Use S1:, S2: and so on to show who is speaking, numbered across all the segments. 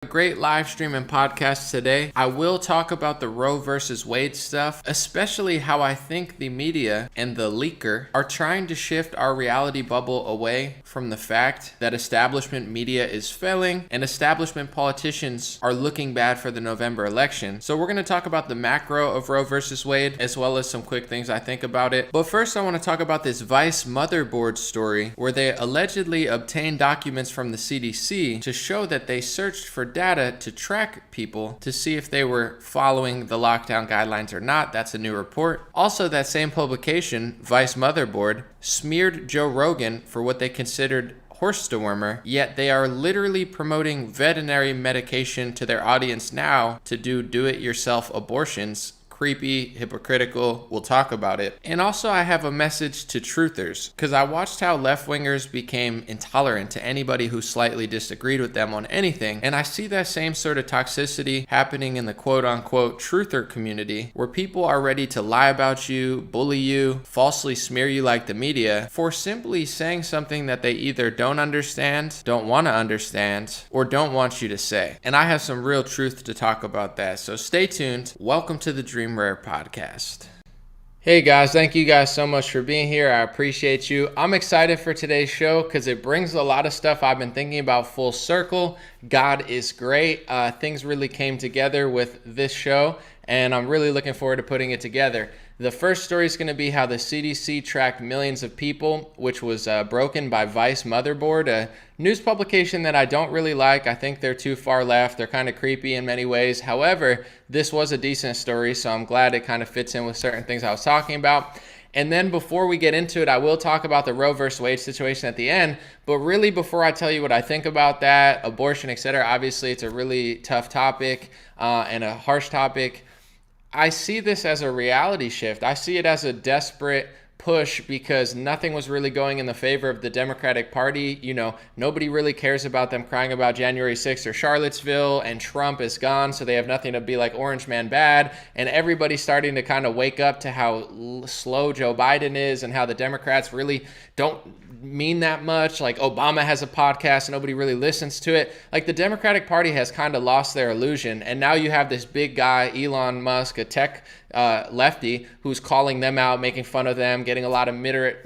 S1: Great live stream and podcast today. I will talk about the Roe versus Wade stuff, especially how I think the media and the leaker are trying to shift our reality bubble away from the fact that establishment media is failing and establishment politicians are looking bad for the November election. So we're going to talk about the macro of Roe versus Wade as well as some quick things I think about it. But first I want to talk about this Vice motherboard story where they allegedly obtained documents from the CDC to show that they searched for data to track people to see if they were following the lockdown guidelines or not. That's a new report. Also, that same publication, Vice Motherboard, smeared Joe Rogan for what they considered horse dewormer, yet they are literally promoting veterinary medication to their audience now to do it-yourself abortions. Creepy, hypocritical, we'll talk about it. And also I have a message to truthers, because I watched how left-wingers became intolerant to anybody who slightly disagreed with them on anything, and I see that same sort of toxicity happening in the quote-unquote truther community, where people are ready to lie about you, bully you, falsely smear you like the media, for simply saying something that they either don't understand, don't want to understand, or don't want you to say. And I have some real truth to talk about that, so stay tuned. Welcome to the Dream Rare podcast. Hey guys, thank you guys so much for being here. I appreciate you. I'm excited for today's show because it brings a lot of stuff I've been thinking about full circle. God is great. Things really came together with this show, and I'm really looking forward to putting it together. The first story is going to be how the CDC tracked millions of people, which was broken by Vice Motherboard, a news publication that I don't really like. I think they're too far left. They're kind of creepy in many ways. However, this was a decent story, so I'm glad it kind of fits in with certain things I was talking about. And then before we get into it, I will talk about the Roe versus Wade situation at the end. But really, before I tell you what I think about that, abortion, etc., obviously it's a really tough topic and a harsh topic. I see this as a reality shift. I see it as a desperate push because nothing was really going in the favor of the Democratic Party. You know, nobody really cares about them crying about January 6th or Charlottesville, and Trump is gone, so they have nothing to be like Orange Man bad. And everybody's starting to kind of wake up to how slow Joe Biden is and how the Democrats really don't mean that much. Like Obama has a podcast and nobody really listens to it. Like the Democratic Party has kind of lost their illusion, and now you have this big guy, Elon Musk, a tech lefty, who's calling them out, making fun of them, getting a lot of moderate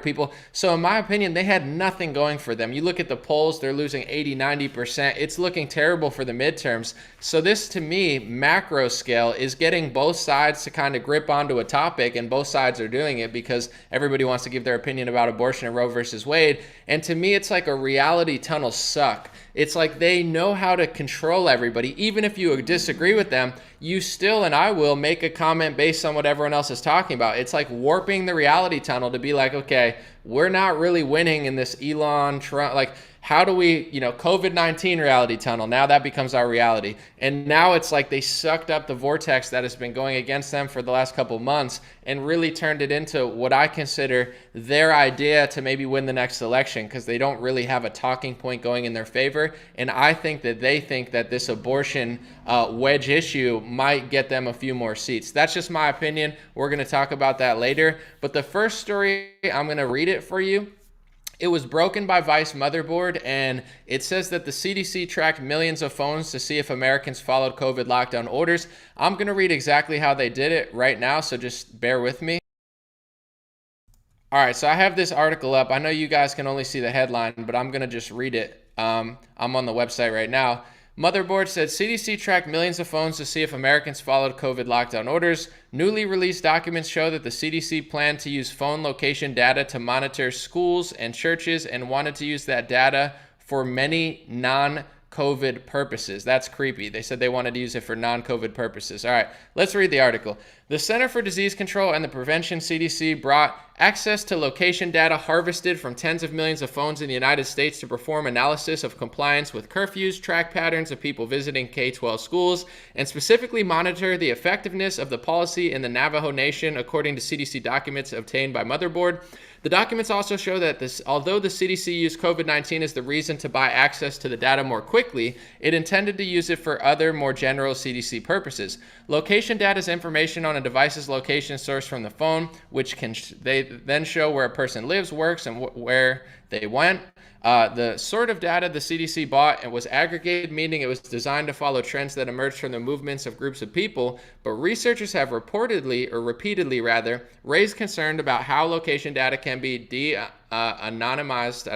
S1: people. So in my opinion, they had nothing going for them. You look at the polls, they're losing 80-90%. It's looking terrible for the midterms. So this, to me, macro scale, is getting both sides to kind of grip onto a topic, and both sides are doing it because everybody wants to give their opinion about abortion and Roe versus Wade. And to me, it's like a reality tunnel suck. It's like they know how to control everybody. Even if you disagree with them, you still, and I will, make a comment based on what everyone else is talking about. It's like warping the reality tunnel to be like, okay, we're not really winning in this Elon Trump, like, how do we, COVID-19 reality tunnel, now that becomes our reality. And now it's like they sucked up the vortex that has been going against them for the last couple months and really turned it into what I consider their idea to maybe win the next election, because they don't really have a talking point going in their favor. And I think that they think that this abortion wedge issue might get them a few more seats. That's just my opinion. We're going to talk about that later. But the first story, I'm going to read it for you. It was broken by Vice Motherboard, and it says that the CDC tracked millions of phones to see if Americans followed COVID lockdown orders. I'm going to read exactly how they did it right now, so just bear with me. All right, so I have this article up. I know you guys can only see the headline, but I'm going to just read it. I'm on the website right now. Motherboard said CDC tracked millions of phones to see if Americans followed COVID lockdown orders. Newly released documents show that the CDC planned to use phone location data to monitor schools and churches and wanted to use that data for many non-COVID purposes. That's creepy. They said they wanted to use it for non-COVID purposes. All right, let's read the article. The Center for Disease Control and the Prevention, CDC, brought access to location data harvested from tens of millions of phones in the United States to perform analysis of compliance with curfews, track patterns of people visiting K-12 schools, and specifically monitor the effectiveness of the policy in the Navajo Nation, according to CDC documents obtained by Motherboard. The documents also show that although the CDC used COVID-19 as the reason to buy access to the data more quickly, it intended to use it for other more general CDC purposes. Location data is information on a device's location sourced from the phone, which they then show where a person lives, works, and where They went. The sort of data the CDC bought and was aggregated, meaning it was designed to follow trends that emerged from the movements of groups of people. But researchers have repeatedly raised concern about how location data can be de-anonymized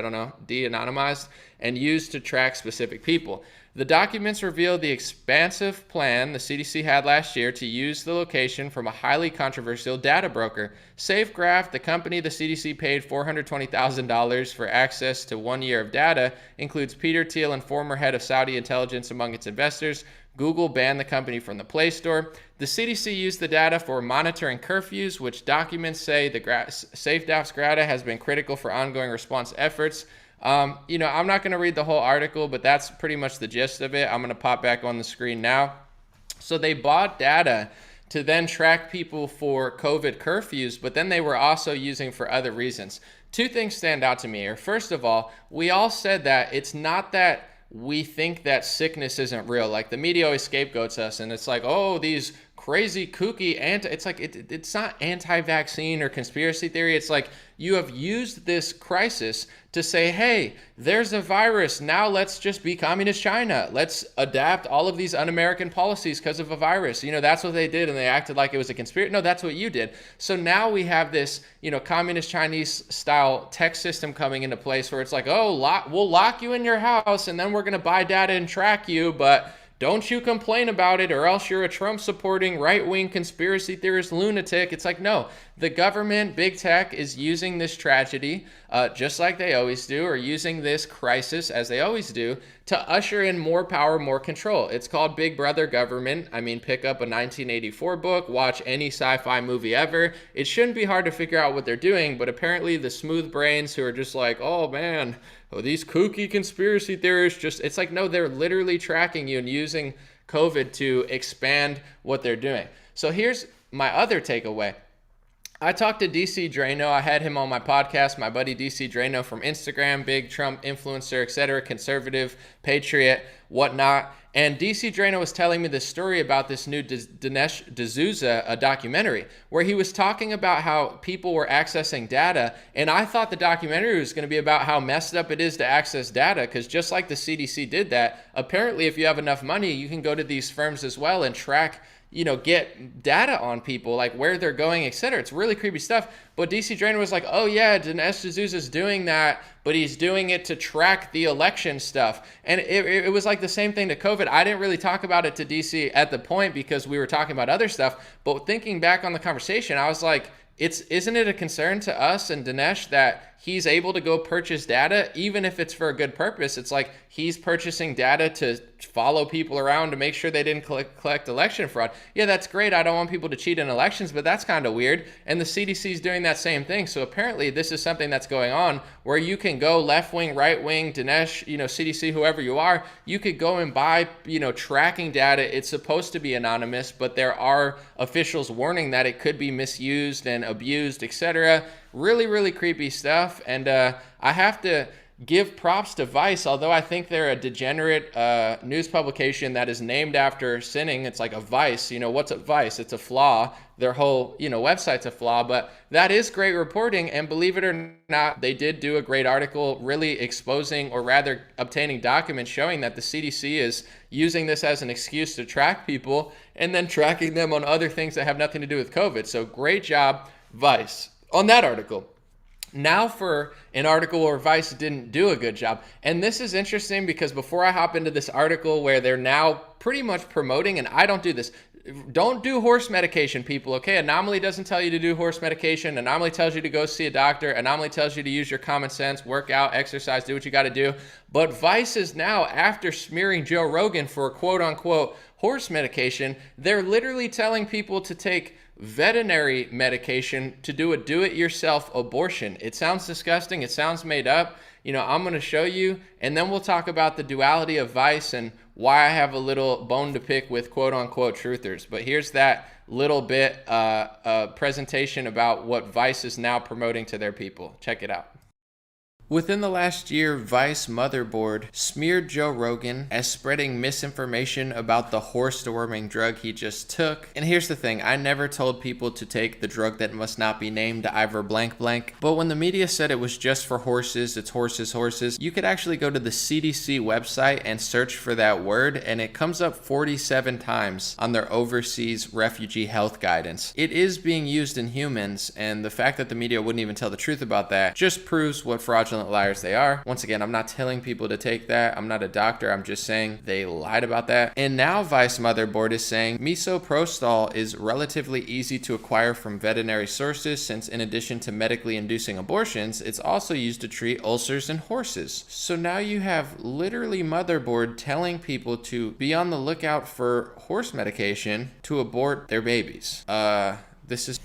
S1: and used to track specific people. The documents reveal the expansive plan the CDC had last year to use the location from a highly controversial data broker. SafeGraph, the company the CDC paid $420,000 for access to 1 year of data, includes Peter Thiel and former head of Saudi intelligence among its investors. Google banned the company from the Play Store. The CDC used the data for monitoring curfews, which documents say the SafeGraph's data has been critical for ongoing response efforts. I'm not going to read the whole article, but that's pretty much the gist of it. I'm going to pop back on the screen now. So they bought data to then track people for COVID curfews, but then they were also using for other reasons. Two things stand out to me here. First of all, we all said that it's not that we think that sickness isn't real. Like the media always scapegoats us, and it's like, oh, these crazy kooky it's not anti-vaccine or conspiracy theory. It's like you have used this crisis to say, hey, there's a virus. Now let's just be communist China. Let's adapt all of these un-American policies because of a virus. That's what they did, and they acted like it was a conspiracy. No, that's what you did. So now we have this, communist Chinese style tech system coming into place where it's like, oh, we'll lock you in your house, and then we're going to buy data and track you, but don't you complain about it, or else you're a Trump-supporting right-wing conspiracy theorist lunatic. It's like, no, the government, big tech, is using this tragedy, just like they always do, or using this crisis, as they always do, to usher in more power, more control. It's called Big Brother government. I mean, pick up a 1984 book, watch any sci-fi movie ever. It shouldn't be hard to figure out what they're doing, but apparently the smooth brains who are just like, oh man, these kooky conspiracy theorists it's like, no, they're literally tracking you and using COVID to expand what they're doing. So here's my other takeaway. I talked to DC Drano. I had him on my podcast, my buddy DC Drano from Instagram, big Trump influencer, etc., conservative, patriot, whatnot. And DC Drano was telling me this story about this new Dinesh D'Souza documentary, where he was talking about how people were accessing data. And I thought the documentary was going to be about how messed up it is to access data, because just like the CDC did that, apparently if you have enough money, you can go to these firms as well and track, get data on people, like where they're going, etc. It's really creepy stuff. But DC Drano was like, oh yeah, Dinesh D'Souza is doing that, but he's doing it to track the election stuff. And it was like the same thing to COVID. I didn't really talk about it to DC at the point because we were talking about other stuff. But thinking back on the conversation, I was like, isn't it a concern to us and Dinesh that he's able to go purchase data, even if it's for a good purpose? It's like he's purchasing data to follow people around to make sure they didn't collect election fraud. Yeah, that's great. I don't want people to cheat in elections, but that's kind of weird. And the CDC is doing that same thing. So apparently this is something that's going on where you can go left wing, right wing, Dinesh, CDC, whoever you are, you could go and buy, tracking data. It's supposed to be anonymous, but there are officials warning that it could be misused and abused, etc. Really, really creepy stuff. And I have to give props to Vice, although I think they're a degenerate news publication that is named after sinning. It's like a vice. What's a vice? It's a flaw. Their whole, website's a flaw. But that is great reporting. And believe it or not, they did do a great article really exposing, or rather obtaining documents showing that the CDC is using this as an excuse to track people and then tracking them on other things that have nothing to do with COVID. So great job, Vice, on that article. Now for an article where Vice didn't do a good job. And this is interesting because before I hop into this article where they're now pretty much promoting, and I don't do this, don't do horse medication, people, okay? Anomaly doesn't tell you to do horse medication. Anomaly tells you to go see a doctor. Anomaly tells you to use your common sense, work out, exercise, do what you got to do. But Vice is now, after smearing Joe Rogan for quote unquote horse medication, they're literally telling people to take veterinary medication to do a do-it-yourself abortion. It sounds disgusting. It sounds made up. I'm going to show you, and then we'll talk about the duality of Vice and why I have a little bone to pick with quote-unquote truthers. But here's that little bit presentation about what Vice is now promoting to their people. Check it out. Within the last year, Vice Motherboard smeared Joe Rogan as spreading misinformation about the horse deworming drug he just took. And here's the thing, I never told people to take the drug that must not be named Ivor blank blank, but when the media said it was just for horses, it's horses, you could actually go to the CDC website and search for that word, and it comes up 47 times on their overseas refugee health guidance. It is being used in humans, and the fact that the media wouldn't even tell the truth about that just proves what fraudulent liars they are. Once again, I'm not telling people to take that. I'm not a doctor. I'm just saying they lied about that. And now Vice Motherboard is saying misoprostol is relatively easy to acquire from veterinary sources, since in addition to medically inducing abortions, it's also used to treat ulcers in horses. So now you have literally Motherboard telling people to be on the lookout for horse medication to abort their babies. This is...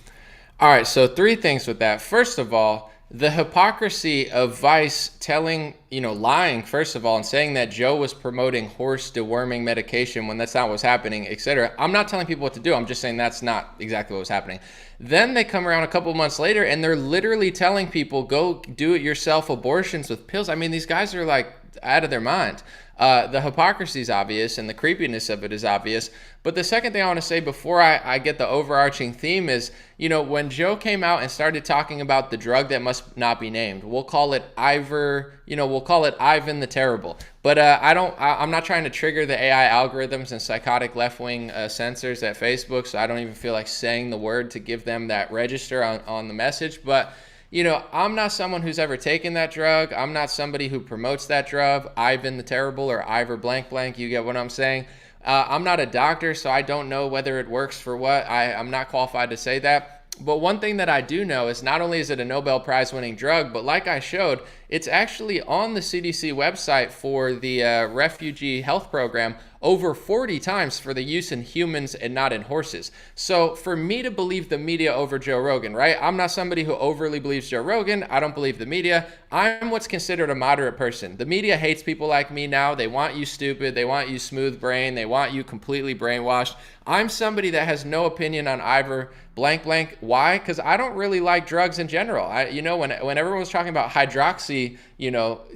S1: All right, so 3 things with that. First of all, the hypocrisy of Vice telling, lying, first of all, and saying that Joe was promoting horse deworming medication when that's not what was happening, etc. I'm not telling people what to do. I'm just saying that's not exactly what was happening. Then they come around a couple months later and they're literally telling people, go do it yourself abortions with pills. I mean, these guys are like out of their mind. The hypocrisy is obvious and the creepiness of it is obvious. But the second thing I want to say before I get the overarching theme is, when Joe came out and started talking about the drug that must not be named, we'll call it Ivor, we'll call it Ivan the Terrible. But I'm not trying to trigger the AI algorithms and psychotic left-wing censors at Facebook, so I don't even feel like saying the word to give them that register on the message. But I'm not someone who's ever taken that drug. I'm not somebody who promotes that drug, Ivan the Terrible or Ivor blank blank. You get what I'm saying? I'm not a doctor, so I don't know whether it works for what. I'm not qualified to say that. But one thing that I do know is not only is it a Nobel Prize winning drug, but like I showed, it's actually on the CDC website for the refugee health program over 40 times for the use in humans and not in horses. So for me to believe the media over Joe Rogan, right? I'm not somebody who overly believes Joe Rogan. I don't believe the media. I'm what's considered a moderate person. The media hates people like me now. They want you stupid. They want you smooth brain. They want you completely brainwashed. I'm somebody that has no opinion on Ivor blank blank. Why? Because I don't really like drugs in general. When everyone was talking about hydroxy,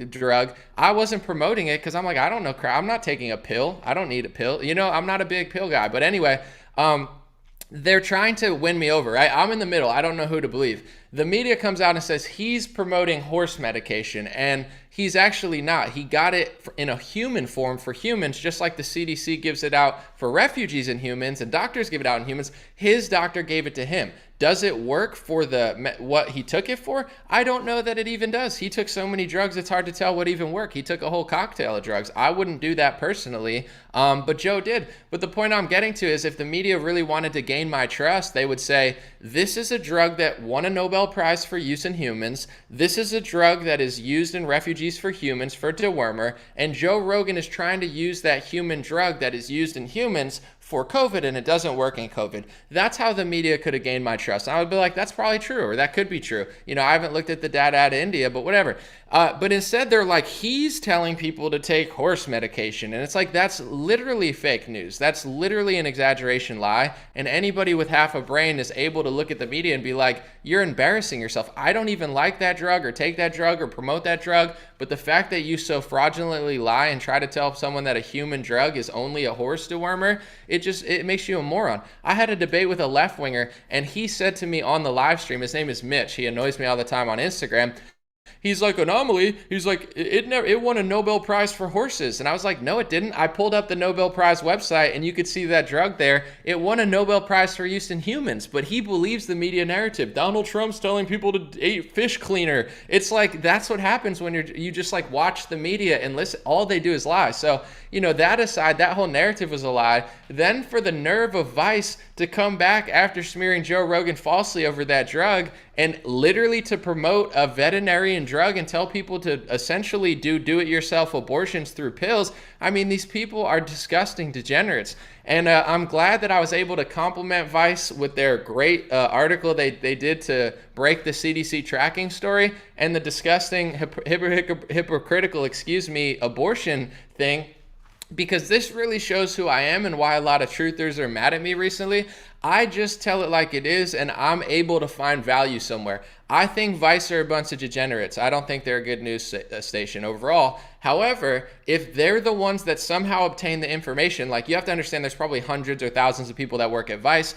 S1: drug, I wasn't promoting it because I'm like, I don't know crap. I'm not taking a pill. I don't need a pill. I'm not a big pill guy. But anyway, they're trying to win me over, right? I'm in the middle. I don't know who to believe. The media comes out and says he's promoting horse medication, and he's actually not. He got it in a human form for humans, just like the CDC gives it out for refugees in humans and doctors give it out in humans. His doctor gave it to him. Does it work for what he took it for? I don't know that it even does. He took so many drugs, it's hard to tell what even worked. He took a whole cocktail of drugs. I wouldn't do that personally, but Joe did. But the point I'm getting to is if the media really wanted to gain my trust, they would say, this is a drug that won a Nobel Prize for use in humans. This is a drug that is used in refugees for humans for dewormer. And Joe Rogan is trying to use that human drug that is used in humans for COVID, and it doesn't work in COVID. That's how the media could have gained my trust. And I would be like, that's probably true, or that could be true. I haven't looked at the data out of India, but whatever. But instead, they're like, he's telling people to take horse medication. And it's like, that's literally fake news. That's literally an exaggeration lie. And anybody with half a brain is able to look at the media and be like, you're embarrassing yourself. I don't even like that drug or take that drug or promote that drug. But the fact that you so fraudulently lie and try to tell someone that a human drug is only a horse dewormer, it makes you a moron. I had a debate with a left winger, and he said to me on the live stream, his name is Mitch. He annoys me all the time on Instagram. He's like, anomaly. He's like, it won a Nobel Prize for horses. And I was like, no, it didn't. I pulled up the Nobel Prize website and you could see that drug there. It won a Nobel Prize for use in humans, but he believes the media narrative. Donald Trump's telling people to eat fish cleaner. It's like, that's what happens when you just like watch the media and listen. All they do is lie. So, that aside, that whole narrative was a lie. Then for the nerve of Vice to come back after smearing Joe Rogan falsely over that drug and literally to promote a veterinarian drug and tell people to essentially do it yourself abortions through pills. I mean, these people are disgusting degenerates. And I'm glad that I was able to compliment Vice with their great article they did to break the CDC tracking story and the disgusting hypocritical, abortion thing. Because this really shows who I am and why a lot of truthers are mad at me recently. I just tell it like it is, and I'm able to find value somewhere. I think Vice are a bunch of degenerates. I don't think they're a good news station overall. However, if they're the ones that somehow obtain the information, like you have to understand there's probably hundreds or thousands of people that work at Vice.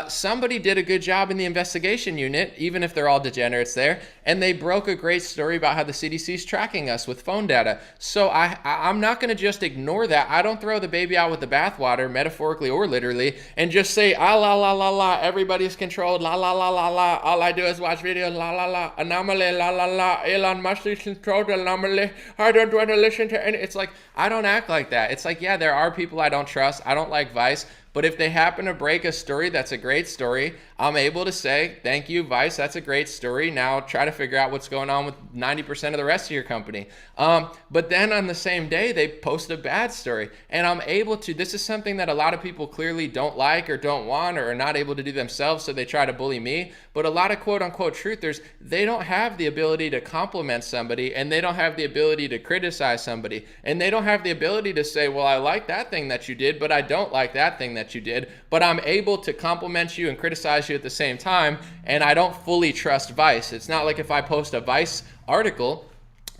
S1: Somebody did a good job in the investigation unit, even if they're all degenerates there, and they broke a great story about how the CDC is tracking us with phone data. So I'm not going to just ignore that. I don't throw the baby out with the bathwater, metaphorically or literally, and just say, ah, la, la, la, la, everybody's controlled, la, la, la, la, la, all I do is watch videos, la, la, la, anomaly, la, la, la, Elon Musk is controlled, anomaly, I don't want to listen to any. It's like, I don't act like that. It's like, yeah, there are people I don't trust. I don't like Vice. But if they happen to break a story that's a great story, I'm able to say, thank you, Vice, that's a great story. Now try to figure out what's going on with 90% of the rest of your company. But then on the same day, they post a bad story. And I'm able to, this is something that a lot of people clearly don't like or don't want or are not able to do themselves, so they try to bully me. But a lot of quote unquote truthers, they don't have the ability to compliment somebody, and they don't have the ability to criticize somebody. And they don't have the ability to say, well, I like that thing that you did, but I don't like that thing that you did. But I'm able to compliment you and criticize you at the same time, and I don't fully trust Vice. It's not like if I post a Vice article,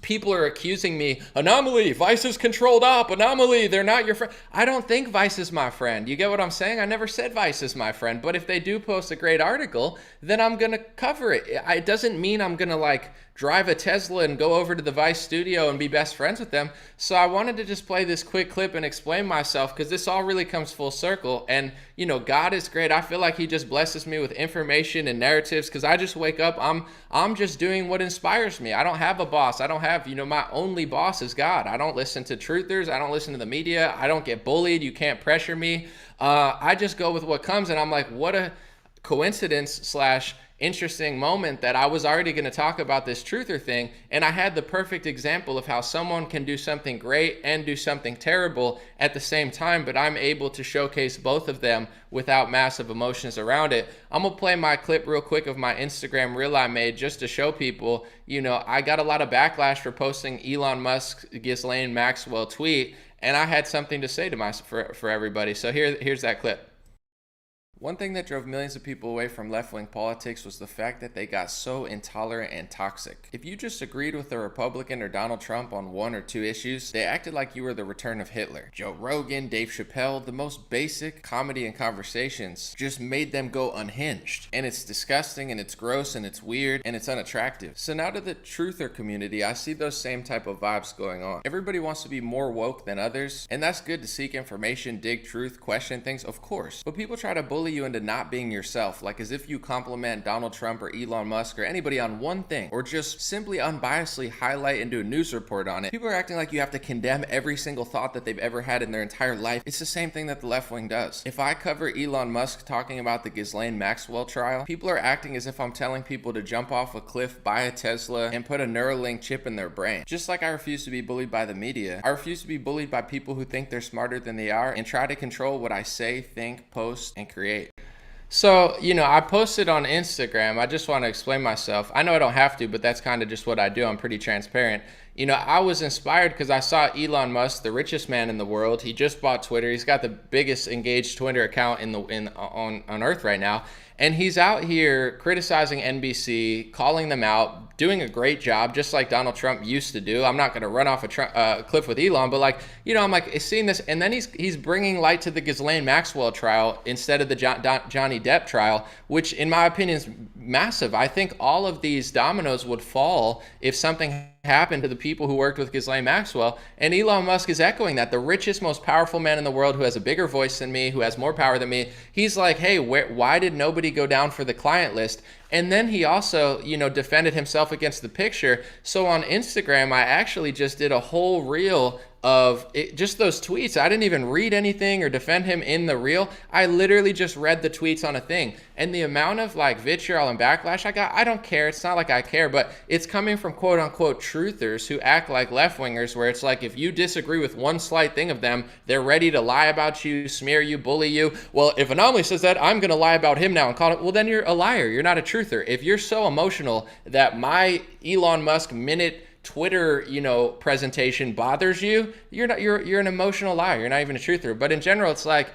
S1: people are accusing me, anomaly, Vice is controlled up, anomaly, they're not your friend. I don't think Vice is my friend. You get what I'm saying? I never said Vice is my friend, but if they do post a great article, then I'm going to cover it. It doesn't mean I'm going to like drive a Tesla and go over to the Vice studio and be best friends with them. So I wanted to just play this quick clip and explain myself, because this all really comes full circle. And, you know, God is great. I feel like he just blesses me with information and narratives, because I just wake up, I'm just doing what inspires me. I don't have a boss. I don't have, my only boss is God. I don't listen to truthers. I don't listen to the media. I don't get bullied. You can't pressure me. I just go with what comes, and I'm like, what a coincidence / interesting moment that I was already going to talk about this truther thing, and I had the perfect example of how someone can do something great and do something terrible at the same time, but I'm able to showcase both of them without massive emotions around it. I'm gonna play my clip real quick of my Instagram reel I made just to show people, I got a lot of backlash for posting Elon Musk Ghislaine Maxwell tweet, and I had something to say to for everybody. So here's that clip. One thing that drove millions of people away from left-wing politics was the fact that they got so intolerant and toxic. If you just agreed with a Republican or Donald Trump on one or two issues, they acted like you were the return of Hitler. Joe Rogan, Dave Chappelle, the most basic comedy and conversations just made them go unhinged. And it's disgusting, and it's gross, and it's weird, and it's unattractive. So now to the truther community, I see those same type of vibes going on. Everybody wants to be more woke than others, and that's good to seek information, dig truth, question things, of course. But people try to bully you into not being yourself, like as if you compliment Donald Trump or Elon Musk or anybody on one thing, or just simply unbiasedly highlight and do a news report on it. People are acting like you have to condemn every single thought that they've ever had in their entire life. It's the same thing that the left wing does. If I cover Elon Musk talking about the Ghislaine Maxwell trial, people are acting as if I'm telling people to jump off a cliff, buy a Tesla, and put a Neuralink chip in their brain. Just like I refuse to be bullied by the media, I refuse to be bullied by people who think they're smarter than they are and try to control what I say, think, post, and create. So, I posted on Instagram. I just want to explain myself. I know I don't have to, but that's kind of just what I do. I'm pretty transparent. I was inspired because I saw Elon Musk, the richest man in the world. He just bought Twitter. He's got the biggest engaged Twitter account on Earth right now. And he's out here criticizing NBC, calling them out, doing a great job, just like Donald Trump used to do. I'm not going to run off a cliff with Elon, but I'm like seeing this, and then he's bringing light to the Ghislaine Maxwell trial instead of the Johnny Depp trial, which in my opinion is massive. I think all of these dominoes would fall if something happened to the people who worked with Ghislaine Maxwell. And Elon Musk is echoing that. The richest, most powerful man in the world, who has a bigger voice than me, who has more power than me, he's like, hey, why did nobody go down for the client list? And then he also, defended himself against the picture. So on Instagram, I actually just did a whole reel of just those tweets. I didn't even read anything or defend him in the reel. I literally just read the tweets on a thing. And the amount of vitriol and backlash I got, I don't care. It's not like I care, but it's coming from quote unquote truthers who act like left-wingers, where it's like if you disagree with one slight thing of them, they're ready to lie about you, smear you, bully you. Well, if Anomaly says that, I'm going to lie about him now and call it. Well, then you're a liar. You're not a truther. If you're so emotional that my Elon Musk minute Twitter, presentation bothers you, you're an emotional liar. You're not even a truther. But in general, it's like,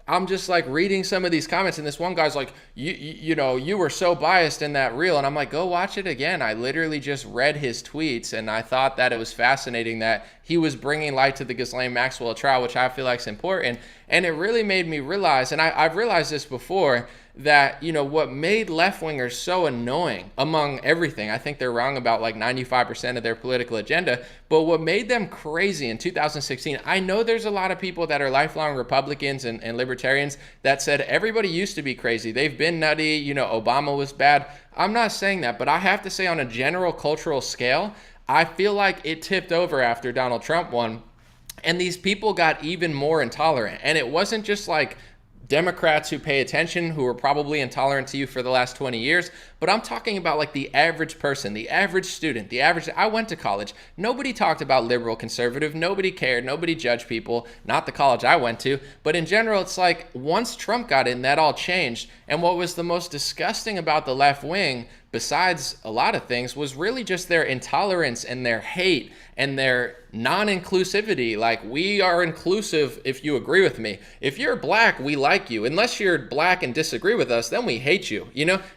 S1: I'm just like reading some of these comments, and this one guy's like, you were so biased in that reel. And I'm like, go watch it again. I literally just read his tweets, and I thought that it was fascinating that he was bringing light to the Ghislaine Maxwell trial, which I feel like is important. And it really made me realize, and I've realized this before, that, what made left-wingers so annoying among everything, I think they're wrong about like 95% of their political agenda, but what made them crazy in 2016, I know there's a lot of people that are lifelong Republicans and libertarians that said everybody used to be crazy. They've been nutty, Obama was bad. I'm not saying that, but I have to say on a general cultural scale, I feel like it tipped over after Donald Trump won, and these people got even more intolerant. And it wasn't just like Democrats who pay attention, who are probably intolerant to you for the last 20 years, but I'm talking about like the average person, the average student, I went to college. Nobody talked about liberal, conservative. Nobody cared. Nobody judged people. Not the college I went to. But in general, it's like once Trump got in, that all changed. And what was the most disgusting about the left wing, besides a lot of things, was really just their intolerance and their hate and their non-inclusivity. Like, we are inclusive if you agree with me. If you're black, we like you. Unless you're black and disagree with us, then we hate you.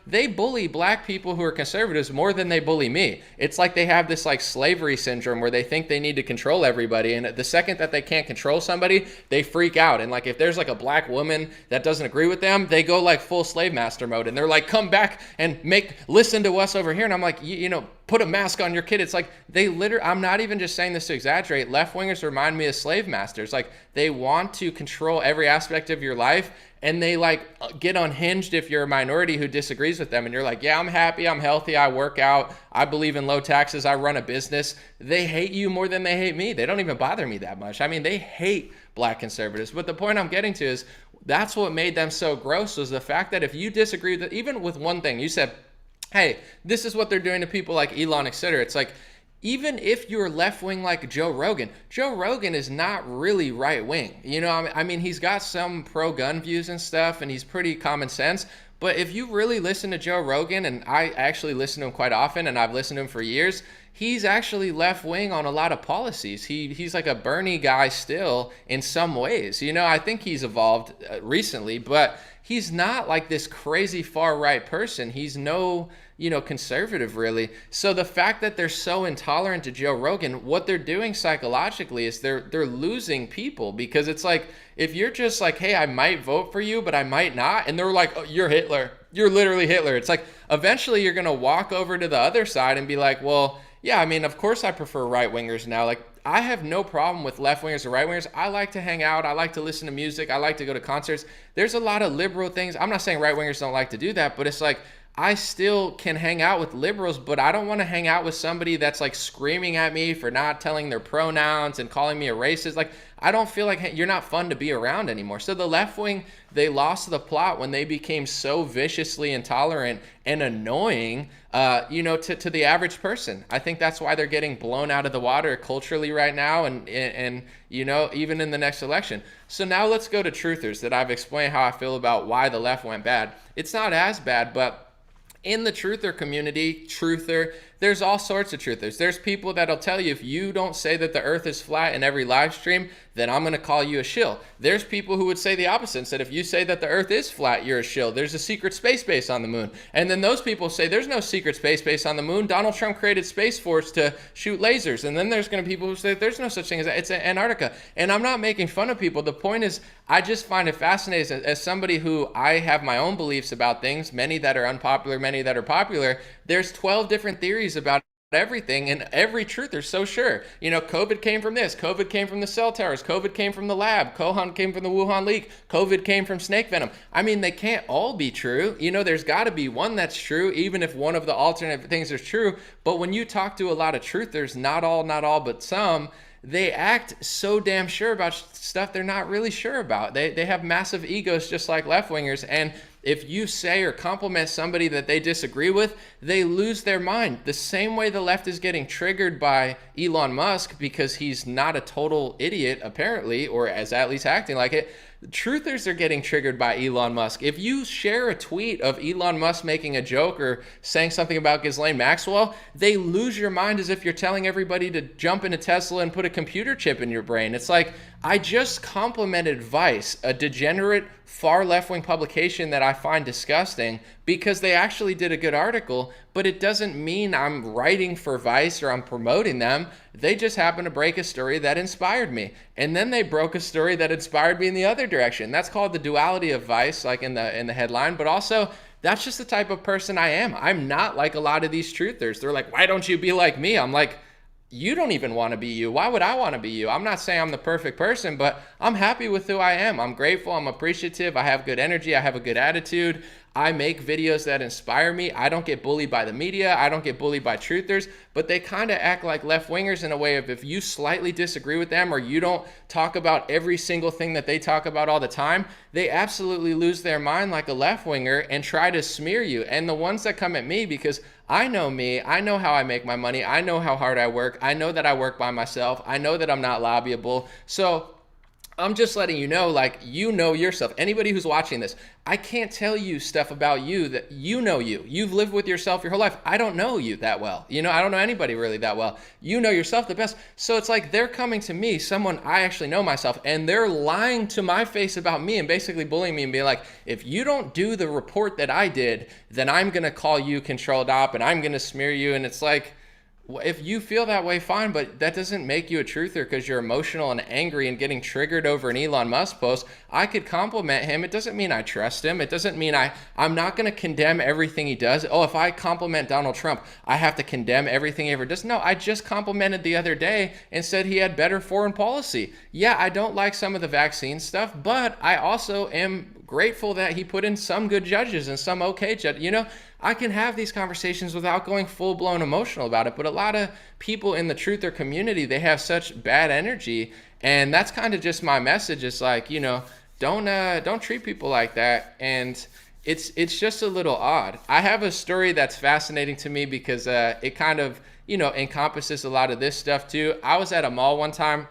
S1: They bully black people who are conservatives more than they bully me. It's like they have this like slavery syndrome where they think they need to control everybody. And the second that they can't control somebody, they freak out. And like, if there's like a black woman that doesn't agree with them, they go like full slave master mode. And they're like, come back and listen to us over here. And I'm like, put a mask on your kid. It's like I'm not even just saying this to exaggerate. Left-wingers remind me of slave masters. Like, they want to control every aspect of your life, and they like get unhinged if you're a minority who disagrees with them. And you're like, yeah, I'm happy, I'm healthy, I work out, I believe in low taxes, I run a business. They hate you more than they hate me. They don't even bother me that much. I mean, they hate black conservatives. But the point I'm getting to is that's what made them so gross, was the fact that if you disagree with it, even with one thing, you said, hey, this is what they're doing to people like Elon, etc. It's like, even if you're left-wing like Joe Rogan is not really right-wing. I mean, he's got some pro-gun views and stuff, and he's pretty common sense. But if you really listen to Joe Rogan, and I actually listen to him quite often, and I've listened to him for years, he's actually left-wing on a lot of policies. He's like a Bernie guy still in some ways. I think he's evolved recently, but he's not like this crazy far-right person. He's no conservative really. So the fact that they're so intolerant to Joe Rogan, what they're doing psychologically is they're losing people, because it's like, if you're just like, hey, I might vote for you, but I might not, and they're like, oh, you're Hitler. You're literally Hitler. It's like, eventually you're going to walk over to the other side and be like, well, yeah, I mean, of course I prefer right-wingers now. Like, I have no problem with left-wingers or right-wingers. I like to hang out. I like to listen to music. I like to go to concerts. There's a lot of liberal things. I'm not saying right-wingers don't like to do that, but it's like, I still can hang out with liberals, but I don't want to hang out with somebody that's like screaming at me for not telling their pronouns and calling me a racist. Like, I don't feel like, hey, you're not fun to be around anymore. So the left wing, they lost the plot when they became so viciously intolerant and annoying, to the average person. I think that's why they're getting blown out of the water culturally right now, and even in the next election. So now let's go to truthers, that I've explained how I feel about why the left went bad. It's not as bad, but in the truther community, there's all sorts of truthers. There's people that'll tell you, if you don't say that the earth is flat in every live stream, then I'm going to call you a shill. There's people who would say the opposite and said, if you say that the earth is flat, you're a shill. There's a secret space base on the moon. And then those people say there's no secret space base on the moon. Donald Trump created Space Force to shoot lasers. And then there's going to be people who say there's no such thing as that. It's Antarctica. And I'm not making fun of people. The point is, I just find it fascinating as somebody who, I have my own beliefs about things, many that are unpopular, many that are popular. There's 12 different theories about everything, and every truther's so sure. COVID came from this, COVID came from the cell towers, COVID came from the lab, Wuhan came from the Wuhan leak, COVID came from snake venom. I mean, they can't all be true. There's got to be one that's true, even if one of the alternate things is true. But when you talk to a lot of truthers, not all, but some, they act so damn sure about stuff they're not really sure about. They have massive egos, just like left-wingers, and if you say or compliment somebody that they disagree with, they lose their mind. The same way the left is getting triggered by Elon Musk because he's not a total idiot, apparently, or as at least acting like it. Truthers are getting triggered by Elon Musk. If you share a tweet of Elon Musk making a joke or saying something about Ghislaine Maxwell, they lose your mind as if you're telling everybody to jump into Tesla and put a computer chip in your brain. It's like, I just complimented Vice, a degenerate far left-wing publication that I find disgusting because they actually did a good article, but it doesn't mean I'm writing for Vice or I'm promoting them. They just happen to break a story that inspired me. And then they broke a story that inspired me in the other direction. That's called the duality of Vice, like in the headline, but also that's just the type of person I am. I'm not like a lot of these truthers. They're like, why don't you be like me? I'm like, you don't even want to be you. Why would I want to be you? I'm not saying I'm the perfect person, but I'm happy with who I am. I'm grateful. I'm appreciative. I have good energy. I have a good attitude. I make videos that inspire me. I don't get bullied by the media. I don't get bullied by truthers, but they kind of act like left-wingers in a way of if you slightly disagree with them or you don't talk about every single thing that they talk about all the time, they absolutely lose their mind like a left-winger and try to smear you. And the ones that come at me, because I know me, I know how I make my money, I know how hard I work, I know that I work by myself, I know that I'm not lobbyable. So I'm just letting you know, like, you know yourself. Anybody who's watching this, I can't tell you stuff about you that you know you. You've lived with yourself your whole life. I don't know you that well. You know, I don't know anybody really that well. You know yourself the best. So it's like they're coming to me, someone I actually know myself, and they're lying to my face about me and basically bullying me and being like, if you don't do the report that I did, then I'm going to call you controlled op and I'm going to smear you. And it's like, if you feel that way, fine, but that doesn't make you a truther because you're emotional and angry and getting triggered over an Elon Musk post. I could compliment him. It doesn't mean I trust him. It doesn't mean I'm not going to condemn everything he does. Oh, if I compliment Donald Trump, I have to condemn everything he ever does. No, I just complimented the other day and said he had better foreign policy. Yeah, I don't like some of the vaccine stuff, but I also am grateful that he put in some good judges and some okay judges. You know, I can have these conversations without going full-blown emotional about it, but a lot of people in the truther community, they have such bad energy, and that's kind of just my message. It's like, you know, don't treat people like that, and it's just a little odd. I have a story that's fascinating to me because it kind of, you know, encompasses a lot of this stuff too. I was at a mall one time,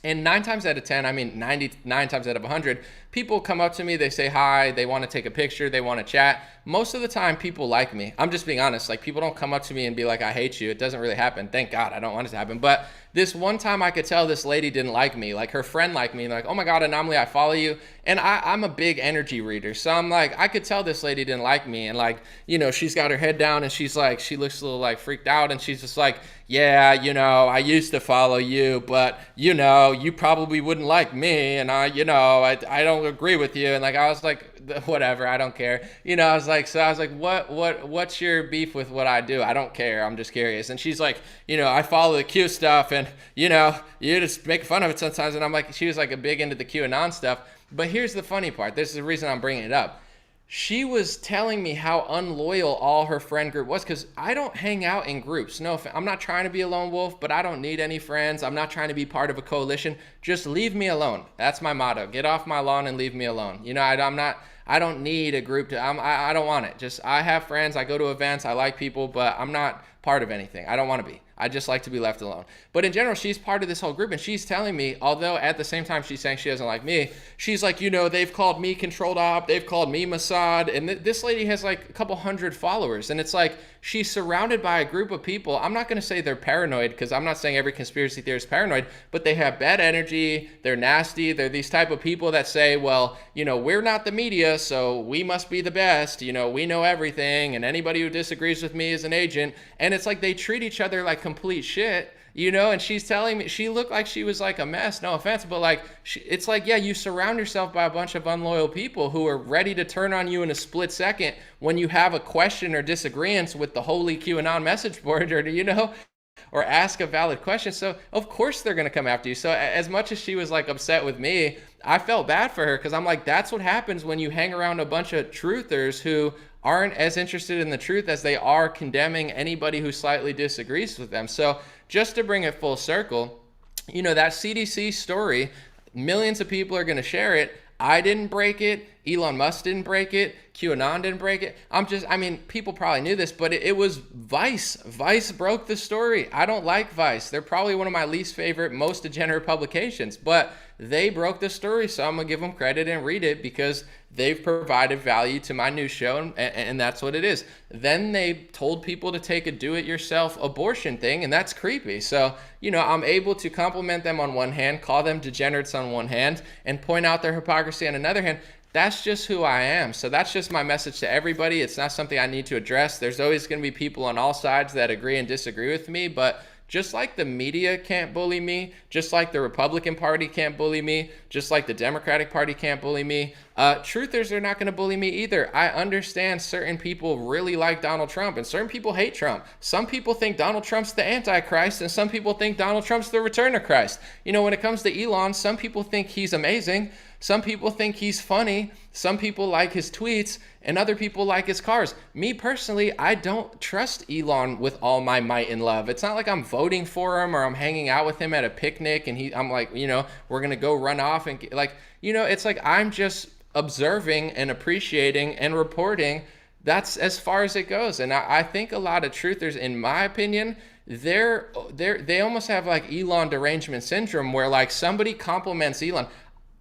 S1: and 9 times out of 10, I mean 99 times out of 100, people come up to me, they say hi, they want to take a picture, they want to chat. Most of the time, people like me. I'm just being honest. Like, people don't come up to me and be like, I hate you. It doesn't really happen. Thank God, I don't want it to happen. But this one time I could tell this lady didn't like me. Like, her friend liked me. And like, oh my God, Anomaly, I follow you. And I'm a big energy reader. So I'm like, I could tell this lady didn't like me. And like, you know, she's got her head down and she's like, she looks a little like freaked out. And she's just like, yeah, you know, I used to follow you, but you know, you probably wouldn't like me. And I don't agree with you. And like, I was like, whatever, I don't care. You know, I was like, what's your beef with what I do? I don't care. I'm just curious. And she's like, you know, I follow the Q stuff and, you know, you just make fun of it sometimes. And I'm like, she was like a big into the QAnon stuff. But here's the funny part. This is the reason I'm bringing it up. She was telling me how unloyal all her friend group was because I don't hang out in groups. No, I'm not trying to be a lone wolf, but I don't need any friends. I'm not trying to be part of a coalition. Just leave me alone. That's my motto. Get off my lawn and leave me alone. You know, I don't need a group I don't want it. Just, I have friends. I go to events. I like people, but I'm not part of anything. I don't want to be. I just like to be left alone. But in general, she's part of this whole group, and she's telling me, although at the same time she's saying she doesn't like me, she's like, you know, they've called me controlled op, they've called me Mossad, and this lady has like a couple hundred followers, and it's like she's surrounded by a group of people. I'm not going to say they're paranoid, because I'm not saying every conspiracy theorist is paranoid, but they have bad energy, they're nasty, they're these type of people that say, well, you know, we're not the media, so we must be the best, you know, we know everything, and anybody who disagrees with me is an agent, and it's like they treat each other like complete shit, you know. And she's telling me she looked like she was like a mess, no offense, but like it's like, yeah, you surround yourself by a bunch of unloyal people who are ready to turn on you in a split second when you have a question or disagreements with the holy QAnon message board, or you know, or ask a valid question. So of course they're going to come after you. So as much as she was like upset with me, I felt bad for her, because I'm like, that's what happens when you hang around a bunch of truthers who aren't as interested in the truth as they are condemning anybody who slightly disagrees with them. So just to bring it full circle, you know, that CDC story, millions of people are going to share it. I didn't break it. Elon Musk didn't break it. QAnon didn't break it. I mean, people probably knew this, but it was Vice. Vice broke the story. I don't like Vice. They're probably one of my least favorite, most degenerate publications, but they broke the story, so I'm going to give them credit and read it because they've provided value to my news show, and that's what it is. Then they told people to take a do-it-yourself abortion thing, and that's creepy. So, you know, I'm able to compliment them on one hand, call them degenerates on one hand, and point out their hypocrisy on another hand. that's just who I am. So that's just my message to everybody. It's not something I need to address. There's always going to be people on all sides that agree and disagree with me, but just like the media can't bully me, just like the Republican Party can't bully me, just like the Democratic Party can't bully me, truthers are not going to bully me either. I understand certain people really like Donald Trump and certain people hate Trump. Some people think Donald Trump's the Antichrist and some people think Donald Trump's the return of Christ. You know, when it comes to Elon, some people think he's amazing. Some people think he's funny. Some people like his tweets and other people like his cars. Me personally, I don't trust Elon with all my might and love. It's not like I'm voting for him or I'm hanging out with him at a picnic and I'm like, you know, we're going to go run off and like, you know, it's like I'm just observing and appreciating and reporting. That's as far as it goes. And I think a lot of truthers, in my opinion, they almost have like Elon derangement syndrome where like somebody compliments Elon.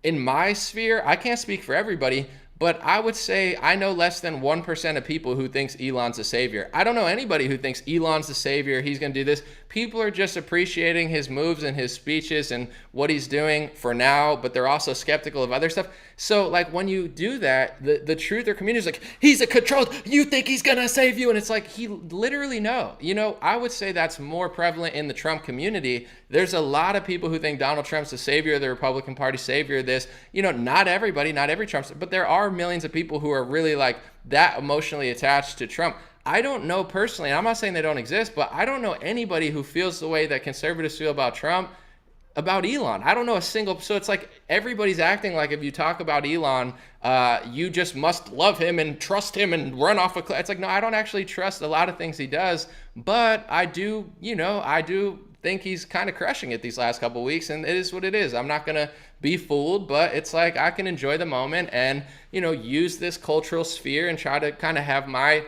S1: In my sphere, I can't speak for everybody, but I would say I know less than 1% of people who thinks Elon's a savior. I don't know anybody who thinks Elon's the savior, he's going to do this. People are just appreciating his moves and his speeches and what he's doing for now, but they're also skeptical of other stuff. So like when you do that, the truther community is like, he's a controlled, you think he's going to save you? And it's like, he literally no. You know, I would say that's more prevalent in the Trump community. There's a lot of people who think Donald Trump's the savior of the Republican Party, savior of this. You know, not everybody, not every Trump, but there are millions of people who are really like that emotionally attached to Trump. I don't know personally, and I'm not saying they don't exist, but I don't know anybody who feels the way that conservatives feel about Trump, about Elon. I don't know a single, so it's like everybody's acting like if you talk about Elon, you just must love him and trust him and run off a cliff. It's like, no, I don't actually trust a lot of things he does, but I do, you know, I do think he's kind of crushing it these last couple of weeks, and it is what it is. I'm not going to be fooled, but it's like I can enjoy the moment and, you know, use this cultural sphere and try to kind of have my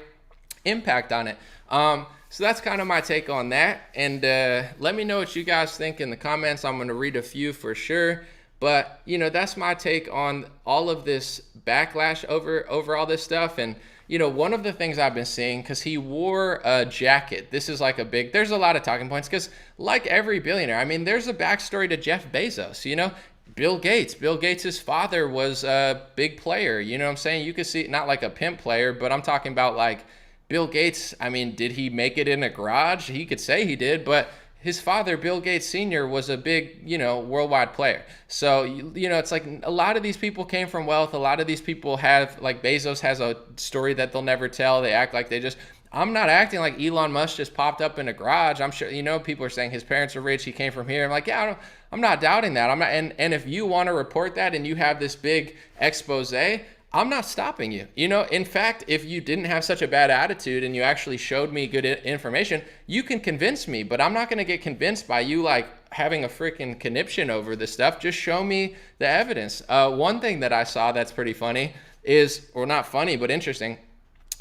S1: impact on it. So that's kind of my take on that. And let me know what you guys think in the comments. I'm going to read a few for sure. But, you know, that's my take on all of this backlash over all this stuff. And, you know, one of the things I've been seeing, because he wore a jacket, this is like there's a lot of talking points, because like every billionaire, I mean, there's a backstory to Jeff Bezos, you know? Bill Gates' father was a big player, you know what I'm saying? You could see, not like a pimp player, but I'm talking about like Bill Gates. I mean, did he make it in a garage? He could say he did, but his father, Bill Gates Sr., was a big, you know, worldwide player. So, you know, it's like a lot of these people came from wealth. A lot of these people have, like Bezos has a story that they'll never tell. They act like I'm not acting like Elon Musk just popped up in a garage. I'm sure, you know, people are saying his parents are rich, he came from here. I'm like, yeah, I'm not doubting that. I'm not, and if you want to report that and you have this big expose, I'm not stopping you. You know, in fact, if you didn't have such a bad attitude and you actually showed me good information, you can convince me, but I'm not going to get convinced by you like having a freaking conniption over this stuff. Just show me the evidence. One thing that I saw that's pretty funny is, or not funny, but interesting.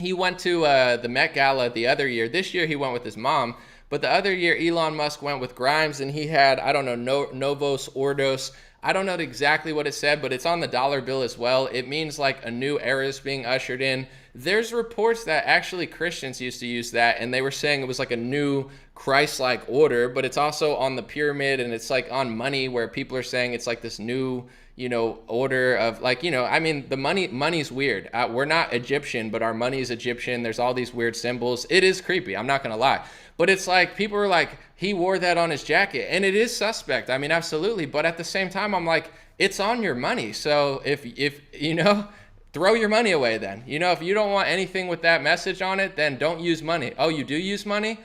S1: He went to the Met Gala the other year. This year he went with his mom, but the other year Elon Musk went with Grimes, and he had, I don't know, Novos Ordos. I don't know exactly what it said, but it's on the dollar bill as well. It means like a new era is being ushered in. There's reports that actually Christians used to use that, and they were saying it was like a new Christ-like order, but it's also on the pyramid, and it's like on money, where people are saying it's like this new, you know, order of like, you know, I mean, the money's weird. We're not Egyptian, but our money is Egyptian. There's all these weird symbols. It is creepy. I'm not going to lie. But it's like, people are like, he wore that on his jacket, and it is suspect. I mean, absolutely. But at the same time, I'm like, it's on your money. So if you know, throw your money away then. You know, if you don't want anything with that message on it, then don't use money. Oh, you do use money?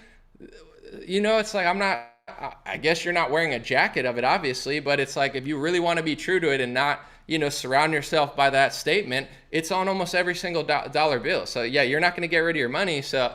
S1: You know, it's like, I guess you're not wearing a jacket of it, obviously, but it's like, if you really want to be true to it and not, you know, surround yourself by that statement, it's on almost every single dollar bill. So yeah, you're not going to get rid of your money. So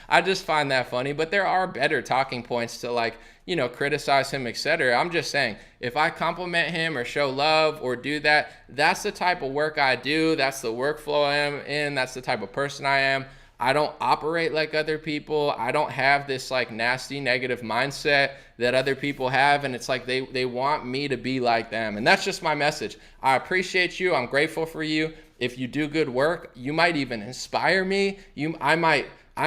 S1: I just find that funny, but there are better talking points to like, you know, criticize him, etc. I'm just saying, if I compliment him or show love or do that, that's the type of work I do. That's the workflow I am in. That's the type of person I am. I don't operate like other people. I don't have this like nasty negative mindset that other people have. And it's like they want me to be like them. And that's just my message. I appreciate you. I'm grateful for you. If you do good work, you might even inspire me. I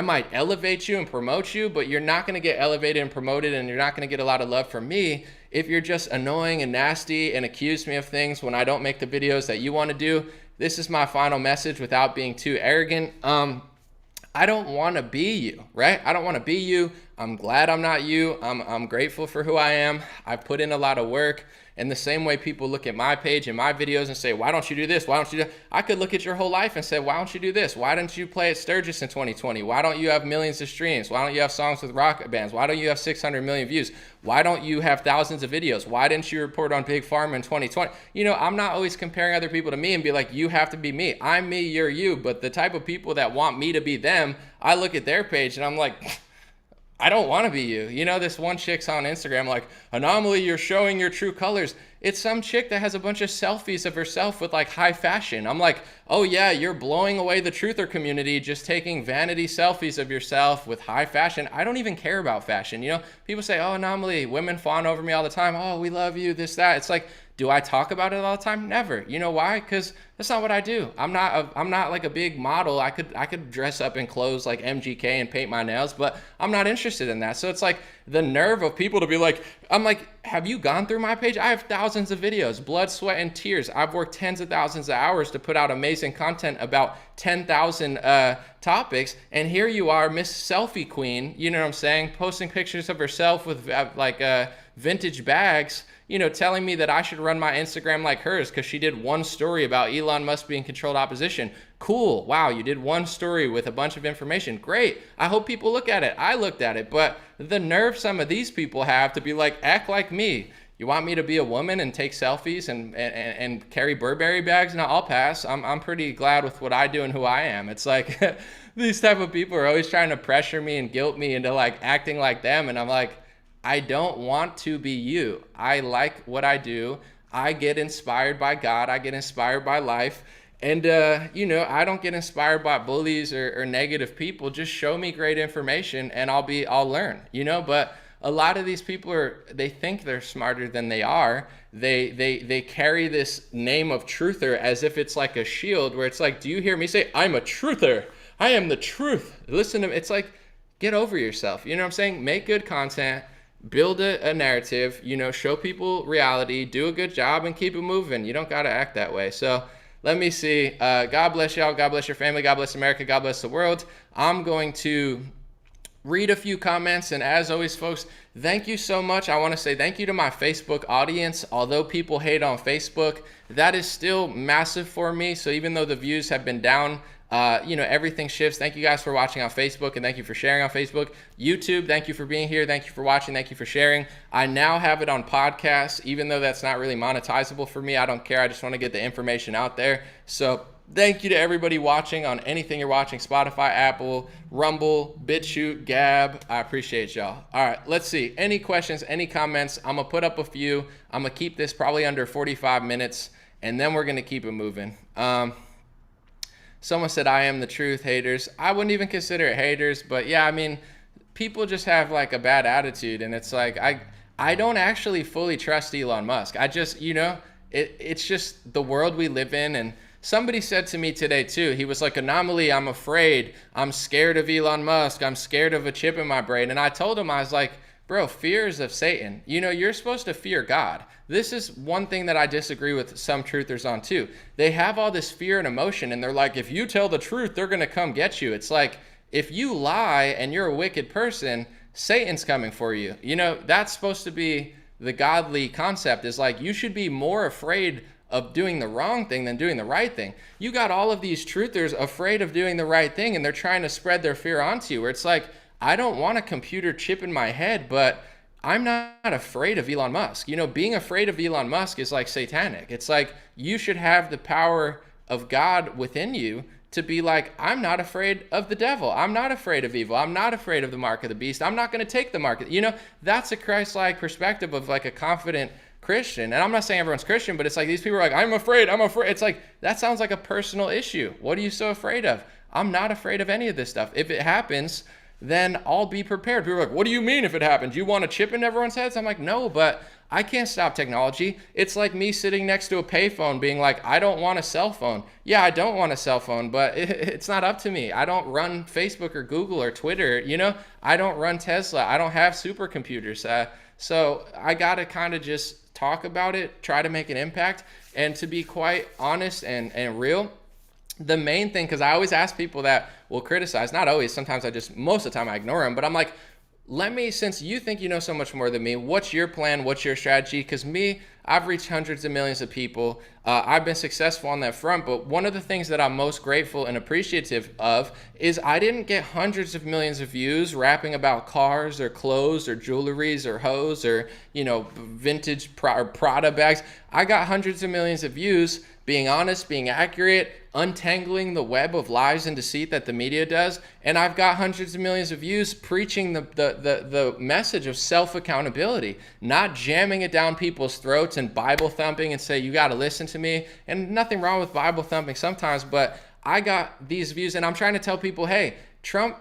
S1: might elevate you and promote you, but you're not going to get elevated and promoted, and you're not going to get a lot of love from me if you're just annoying and nasty and accuse me of things when I don't make the videos that you want to do, this is my final message without being too arrogant. I don't want to be you, right? I don't want to be you. I'm glad I'm not you. I'm grateful for who I am. I've put in a lot of work. And the same way people look at my page and my videos and say, why don't you do this? Why don't you do that? I could look at your whole life and say, why don't you do this? Why didn't you play at Sturgis in 2020? Why don't you have millions of streams? Why don't you have songs with rock bands? Why don't you have 600 million views? Why don't you have thousands of videos? Why didn't you report on Big Pharma in 2020? You know, I'm not always comparing other people to me and be like, you have to be me. I'm me, you're you. But the type of people that want me to be them, I look at their page and I'm like, I don't want to be you. You know, this one chick's on Instagram like, Anomaly, you're showing your true colors. It's some chick that has a bunch of selfies of herself with like high fashion. I'm like, oh yeah, you're blowing away the truther community just taking vanity selfies of yourself with high fashion. I don't even care about fashion. You know, people say, oh, Anomaly, women fawn over me all the time. Oh, we love you, this, that. It's like, do I talk about it all the time? Never. You know why? Because that's not what I do. I'm not like a big model. I could dress up in clothes like MGK and paint my nails, but I'm not interested in that. So it's like the nerve of people to be like, I'm like, have you gone through my page? I have thousands of videos, blood, sweat, and tears. I've worked tens of thousands of hours to put out amazing content about 10,000 topics. And here you are, Miss Selfie Queen, you know what I'm saying? Posting pictures of herself with vintage bags, you know, telling me that I should run my Instagram like hers because she did one story about Elon Musk being controlled opposition. Cool. Wow, you did one story with a bunch of information. Great. I hope people look at it. I looked at it. But the nerve some of these people have to be like, act like me. You want me to be a woman and take selfies and carry Burberry bags? No, I'll pass. I'm pretty glad with what I do and who I am. It's like these type of people are always trying to pressure me and guilt me into like acting like them. And I'm like, I don't want to be you. I like what I do. I get inspired by God. I get inspired by life. And, you know, I don't get inspired by bullies or negative people. Just show me great information and I'll learn, you know. But a lot of these people they think they're smarter than they are. They carry this name of truther as if it's like a shield where it's like, do you hear me say, I'm a truther? I am the truth. Listen to me. It's like, get over yourself. You know what I'm saying? Make good content. Build a narrative, you know, show people reality, do a good job, and keep it moving. You don't got to act that way. So let me see. God bless y'all. God bless your family. God bless America. God bless the world. I'm going to read a few comments. And as always, folks, thank you so much. I want to say thank you to my Facebook audience. Although people hate on Facebook, that is still massive for me. So even though the views have been down, you know, everything shifts. Thank you guys for watching on Facebook, and thank you for sharing on Facebook. YouTube, thank you for being here. Thank you for watching. Thank you for sharing. I now have it on podcasts, even though that's not really monetizable for me. I don't care. I just want to get the information out there. So thank you to everybody watching on anything you're watching, Spotify, Apple, Rumble, BitChute, Gab. I appreciate y'all. All right, let's see. Any questions, any comments? I'm going to put up a few. I'm going to keep this probably under 45 minutes, and then we're going to keep it moving. Someone said, I am the truth, haters. I wouldn't even consider it haters, but yeah, I mean, people just have like a bad attitude, and it's like, I don't actually fully trust Elon Musk. I just, you know, it's just the world we live in. And somebody said to me today too, he was like, Anomaly, I'm afraid. I'm scared of Elon Musk. I'm scared of a chip in my brain. And I told him, I was like, bro, fear is of Satan. You know, you're supposed to fear God. This is one thing that I disagree with some truthers on too. They have all this fear and emotion, and they're like, if you tell the truth, they're going to come get you. It's like, if you lie and you're a wicked person, Satan's coming for you. You know, that's supposed to be the godly concept, is like, you should be more afraid of doing the wrong thing than doing the right thing. You got all of these truthers afraid of doing the right thing, and they're trying to spread their fear onto you, where it's like, I don't want a computer chip in my head, but I'm not afraid of Elon Musk. You know, being afraid of Elon Musk is like satanic. It's like, you should have the power of God within you to be like, I'm not afraid of the devil. I'm not afraid of evil. I'm not afraid of the mark of the beast. I'm not going to take the mark. You know, that's a Christ-like perspective of like a confident Christian. And I'm not saying everyone's Christian, but it's like, these people are like, I'm afraid. It's like, that sounds like a personal issue. What are you so afraid of? I'm not afraid of any of this stuff. If it happens, then I'll be prepared. People are like, what do you mean if it happens? You want a chip in everyone's heads? I'm like, no, but I can't stop technology. It's like me sitting next to a payphone being like, I don't want a cell phone. Yeah, I don't want a cell phone, but it's not up to me. I don't run Facebook or Google or Twitter. You know, I don't run Tesla. I don't have supercomputers. So I got to kind of just talk about it, try to make an impact. And to be quite honest and real, the main thing, because I always ask people that will criticize, not always, sometimes most of the time I ignore them, but I'm like, since you think you know so much more than me, what's your plan? What's your strategy? Because I've reached hundreds of millions of people. I've been successful on that front. But one of the things that I'm most grateful and appreciative of is I didn't get hundreds of millions of views rapping about cars or clothes or jewelries or hoes or, vintage Prada bags. I got hundreds of millions of views being honest, being accurate, untangling the web of lies and deceit that the media does. And I've got hundreds of millions of views preaching the message of self-accountability, not jamming it down people's throats and Bible thumping and say, you got to listen to me. And nothing wrong with Bible thumping sometimes, but I got these views and I'm trying to tell people, hey, Trump,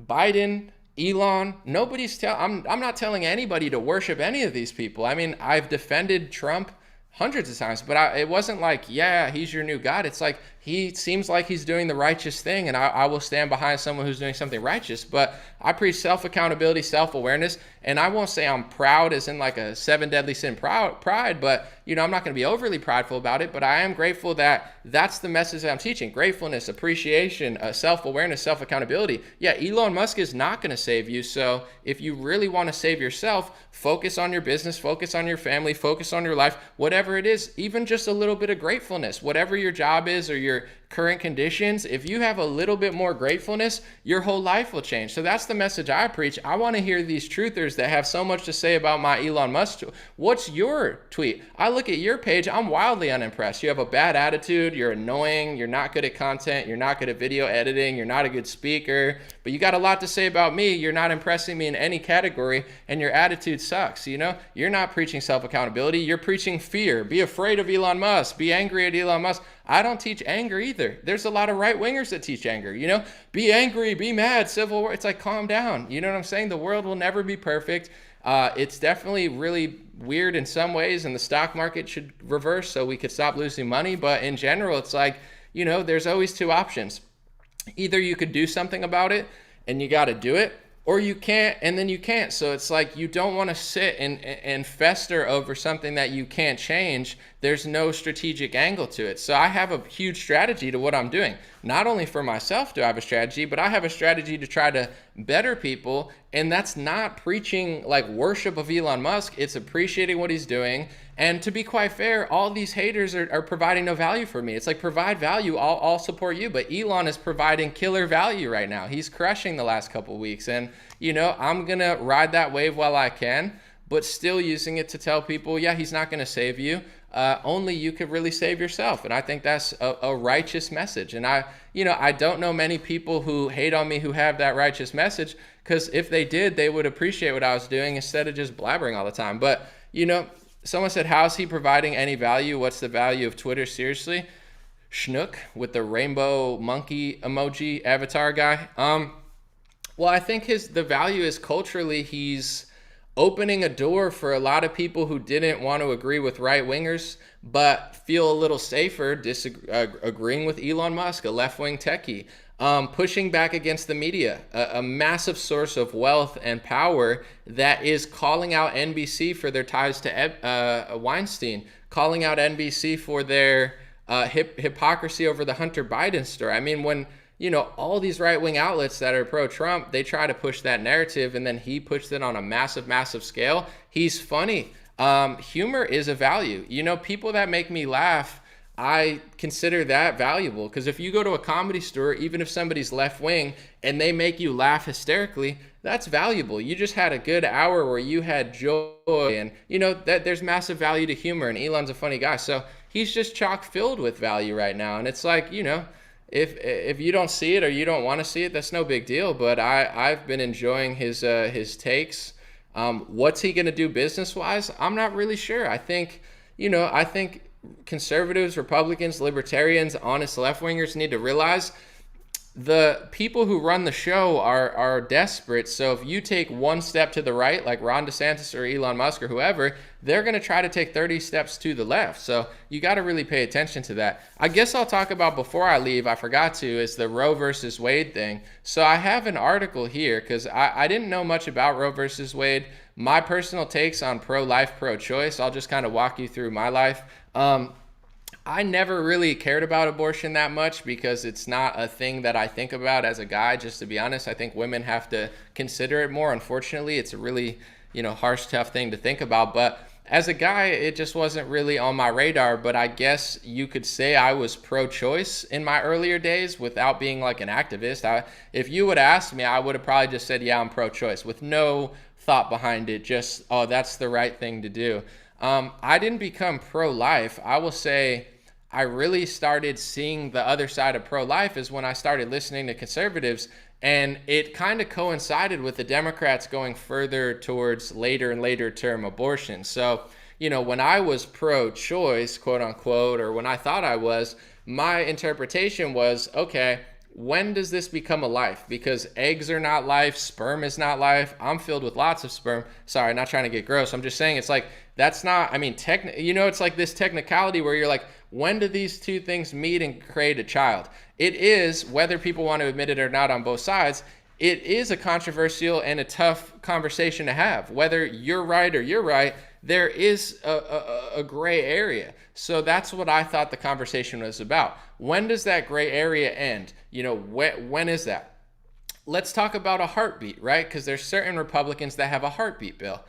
S1: Biden, Elon, I'm not telling anybody to worship any of these people. I mean, I've defended Trump hundreds of times, but it wasn't like, yeah, he's your new God. It's like, he seems like he's doing the righteous thing, and I will stand behind someone who's doing something righteous. But I preach self-accountability, self-awareness, and I won't say I'm proud as in like a 7 deadly sin pride, but I'm not going to be overly prideful about it, but I am grateful that that's the message that I'm teaching. Gratefulness, appreciation, self-awareness, self-accountability. Yeah, Elon Musk is not going to save you, so if you really want to save yourself, focus on your business, focus on your family, focus on your life, whatever it is, even just a little bit of gratefulness, whatever your job is or your current conditions, if you have a little bit more gratefulness, your whole life will change. So that's the message I preach. I want to hear these truthers that have so much to say about my Elon Musk. What's your tweet? I look at your page, I'm wildly unimpressed. You have a bad attitude, you're annoying, you're not good at content, you're not good at video editing, you're not a good speaker, but you got a lot to say about me. You're not impressing me in any category, and your attitude sucks. You're not preaching self-accountability, you're preaching fear. Be afraid of Elon Musk, be angry at Elon Musk. I don't teach anger either. There's a lot of right-wingers that teach anger, be angry, be mad, civil war. It's like, calm down. You know what I'm saying? The world will never be perfect. It's definitely really weird in some ways, and the stock market should reverse so we could stop losing money. But in general, it's like, there's always two options. Either you could do something about it and you got to do it, or you can't, and then you can't. So it's like, you don't want to sit and fester over something that you can't change. There's no strategic angle to it. So I have a huge strategy to what I'm doing. Not only for myself do I have a strategy, but I have a strategy to try to better people. And that's not preaching like worship of Elon Musk. It's appreciating what he's doing. And to be quite fair, all these haters are providing no value for me. It's like, provide value, I'll support you. But Elon is providing killer value right now. He's crushing the last couple of weeks. And, I'm going to ride that wave while I can, but still using it to tell people, yeah, he's not going to save you. Only you could really save yourself. And I think that's a righteous message. And I don't know many people who hate on me who have that righteous message, because if they did, they would appreciate what I was doing instead of just blabbering all the time. But, someone said, how's he providing any value? What's the value of Twitter? Seriously? Schnook with the rainbow monkey emoji avatar guy. Well, I think the value is culturally, he's opening a door for a lot of people who didn't want to agree with right-wingers, but feel a little safer agreeing with Elon Musk, a left-wing techie. Pushing back against the media, a massive source of wealth and power that is calling out NBC for their ties to Weinstein, calling out NBC for their hypocrisy over the Hunter Biden story. I mean, when, all these right-wing outlets that are pro-Trump, they try to push that narrative, and then he pushed it on a massive, massive scale. He's funny. Humor is a value. People that make me laugh, I consider that valuable, because if you go to a comedy store, even if somebody's left wing and they make you laugh hysterically, that's valuable. You just had a good hour where you had joy, and that there's massive value to humor, and Elon's a funny guy. So he's just chock filled with value right now. And it's like, if you don't see it or you don't want to see it, that's no big deal. But I've been enjoying his takes. What's he going to do business wise? I'm not really sure. I think conservatives, Republicans, libertarians, honest left-wingers need to realize the people who run the show are desperate. So if you take one step to the right, like Ron DeSantis or Elon Musk or whoever, they're going to try to take 30 steps to the left. So you got to really pay attention to that. I guess I'll talk about, before I leave, I forgot to, is the Roe versus Wade thing. So I have an article here because I didn't know much about Roe versus Wade. My personal takes on pro-life, pro-choice, I'll just kind of walk you through my life. I never really cared about abortion that much because it's not a thing that I think about as a guy, just to be honest. I think women have to consider it more. Unfortunately, it's a really, harsh, tough thing to think about. But as a guy, it just wasn't really on my radar. But I guess you could say I was pro-choice in my earlier days without being like an activist. If you would ask me, I would have probably just said, yeah, I'm pro-choice with no thought behind it. Just, oh, that's the right thing to do. I didn't become pro-life. I will say I really started seeing the other side of pro-life is when I started listening to conservatives, and it kind of coincided with the Democrats going further towards later and later term abortion. So, when I was pro-choice, quote unquote, or when I thought I was, my interpretation was, okay, when does this become a life? Because eggs are not life, sperm is not life. I'm filled with lots of sperm. Sorry, not trying to get gross. I'm just saying it's like, that's not, it's like this technicality where you're like, when do these two things meet and create a child? It is, whether people want to admit it or not on both sides, it is a controversial and a tough conversation to have. Whether you're right or you're right, there is a gray area. So that's what I thought the conversation was about. When does that gray area end? When is that? Let's talk about a heartbeat, right? Because there's certain Republicans that have a heartbeat bill.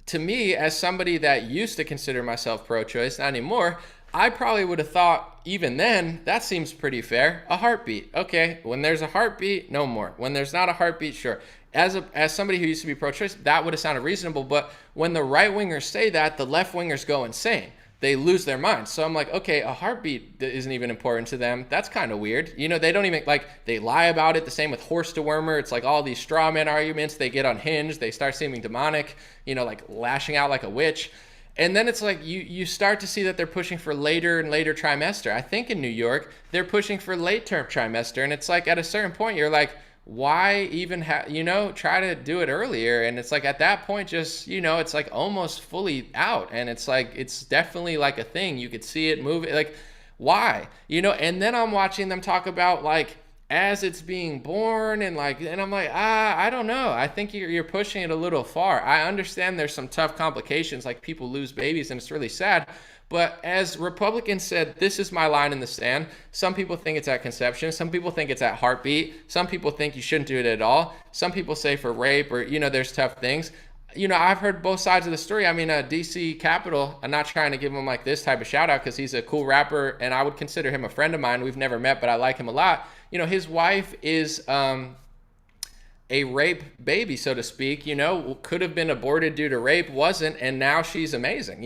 S1: To me, as somebody that used to consider myself pro-choice, not anymore, I probably would have thought, even then, that seems pretty fair. A heartbeat. Okay, when there's a heartbeat, no more. When there's not a heartbeat, sure. As somebody who used to be pro-choice, that would have sounded reasonable. But when the right-wingers say that, the left-wingers go insane. They lose their minds. So I'm like, okay, a heartbeat isn't even important to them. That's kind of weird. They don't even, they lie about it. The same with horse dewormer. It's like all these straw man arguments. They get unhinged. They start seeming demonic, lashing out like a witch. And then it's like you start to see that they're pushing for later and later trimester. I think in New York, they're pushing for late term trimester. And it's like at a certain point, you're like, why even try to do it earlier? And it's like at that point, just, it's like almost fully out. And it's like, it's definitely like a thing. You could see it move. Like, why? And then I'm watching them talk about like, as it's being born and I'm like, I don't know. I think you're pushing it a little far. I understand there's some tough complications, like people lose babies and it's really sad. But as Republicans said, this is my line in the sand. Some people think it's at conception. Some people think it's at heartbeat. Some people think you shouldn't do it at all. Some people say for rape or, there's tough things. I've heard both sides of the story. DC Capital, I'm not trying to give him like this type of shout out because he's a cool rapper and I would consider him a friend of mine. We've never met, but I like him a lot. His wife is a rape baby, so to speak, could have been aborted due to rape, wasn't, and now she's amazing.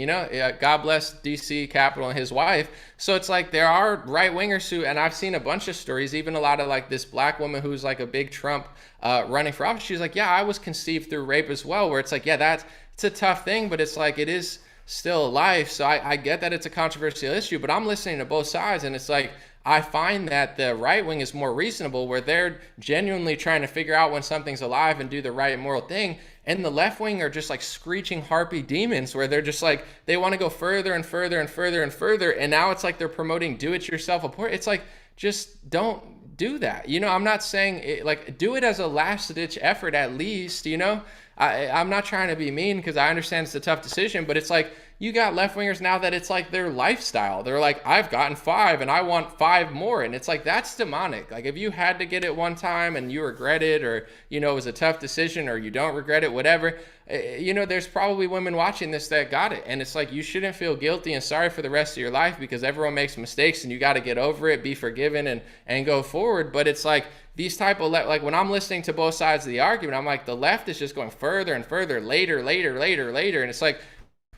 S1: God bless DC Capital and his wife. So it's like there are right-wingers who, and I've seen a bunch of stories, even a lot of like this black woman who's like a big Trump running for office. She's like, yeah, I was conceived through rape as well, where it's like, yeah, it's a tough thing, but it's like, it is still life. So I get that it's a controversial issue, but I'm listening to both sides and it's like, I find that the right wing is more reasonable where they're genuinely trying to figure out when something's alive and do the right moral thing. And the left wing are just like screeching harpy demons where they're just like, they want to go further and further and further and further. And now it's like they're promoting do-it-yourself abortion. It's like, just don't do that. I'm not saying it, like, do it as a last ditch effort at least, I'm not trying to be mean because I understand it's a tough decision, but it's like, you got left wingers now that it's like their lifestyle. They're like, I've gotten 5 and I want 5 more. And it's like, that's demonic. Like if you had to get it one time and you regret it or, it was a tough decision or you don't regret it, whatever, there's probably women watching this that got it. And it's like, you shouldn't feel guilty and sorry for the rest of your life because everyone makes mistakes and you got to get over it, be forgiven and go forward. But it's like, these type of, like when I'm listening to both sides of the argument, I'm like, the left is just going further and further, later. And it's like,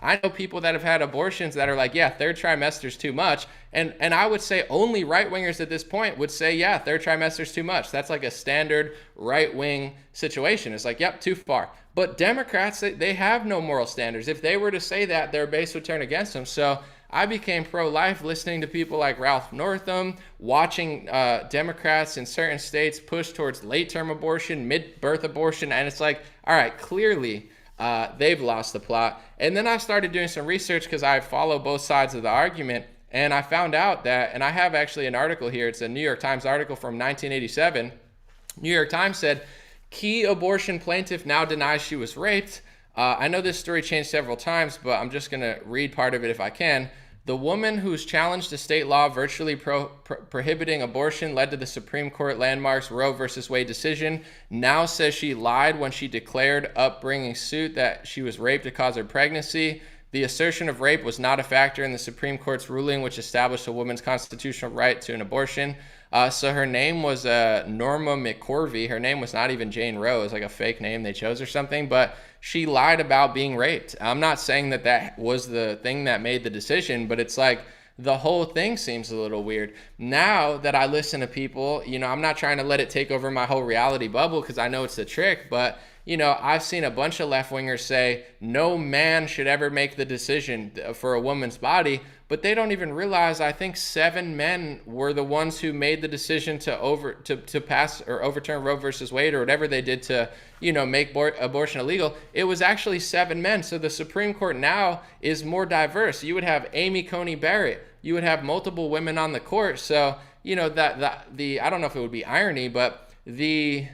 S1: I know people that have had abortions that are like, yeah, 3rd trimester is too much. And I would say only right-wingers at this point would say, yeah, 3rd trimester is too much. That's like a standard right-wing situation. It's like, yep, too far. But Democrats, they have no moral standards. If they were to say that, their base would turn against them. So I became pro-life listening to people like Ralph Northam, watching Democrats in certain states push towards late-term abortion, mid-birth abortion. And it's like, all right, clearly they've lost the plot. And then I started doing some research because I follow both sides of the argument. And I found out that, and I have actually an article here. It's a New York Times article from 1987. New York Times said, key abortion plaintiff now denies she was raped. I know this story changed several times, but I'm just going to read part of it if I can. The woman who's challenged a state law virtually prohibiting abortion led to the Supreme Court landmark's Roe versus Wade decision now says she lied when she declared bringing suit that she was raped to cause her pregnancy. The assertion of rape was not a factor in the Supreme Court's ruling, which established a woman's constitutional right to an abortion. So her name was Norma McCorvey. Her name was not even Jane Roe. It was like a fake name they chose or something, but she lied about being raped. I'm not saying that that was the thing that made the decision, but it's like the whole thing seems a little weird. Now that I listen to people, I'm not trying to let it take over my whole reality bubble because I know it's a trick, but I've seen a bunch of left-wingers say no man should ever make the decision for a woman's body, but they don't even realize I think 7 men were the ones who made the decision to pass or overturn Roe versus Wade or whatever they did to, make abortion illegal. It was actually 7 men. So the Supreme Court now is more diverse. You would have Amy Coney Barrett. You would have multiple women on the court. So, I don't know if it would be irony, but the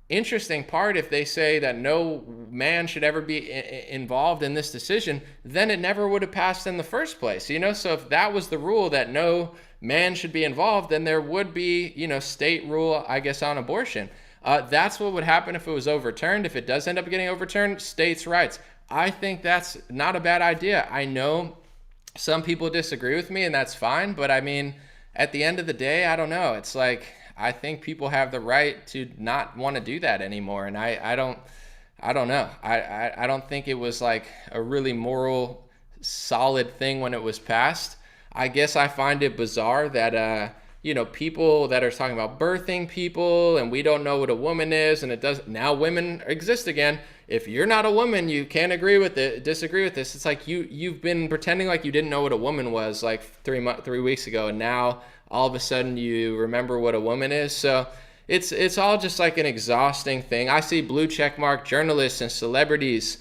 S1: interesting part, if they say that no man should ever be involved in this decision, then it never would have passed in the first place. So if that was the rule that no man should be involved, then there would be, state rule, I guess, on abortion. That's what would happen if it was overturned. If it does end up getting overturned, states' rights. I think that's not a bad idea. I know some people disagree with me, and that's fine. But I mean, at the end of the day, I don't know. It's like, I think people have the right to not want to do that anymore. And I don't know. I don't think it was like a really moral, solid thing when it was passed. I guess I find it bizarre that, people that are talking about birthing people and we don't know what a woman is and it does now women exist again. If you're not a woman, you can't disagree with this. It's like you've been pretending like you didn't know what a woman was like 3 weeks ago. And now all of a sudden you remember what a woman is. So it's all just like an exhausting thing. I see blue checkmark journalists and celebrities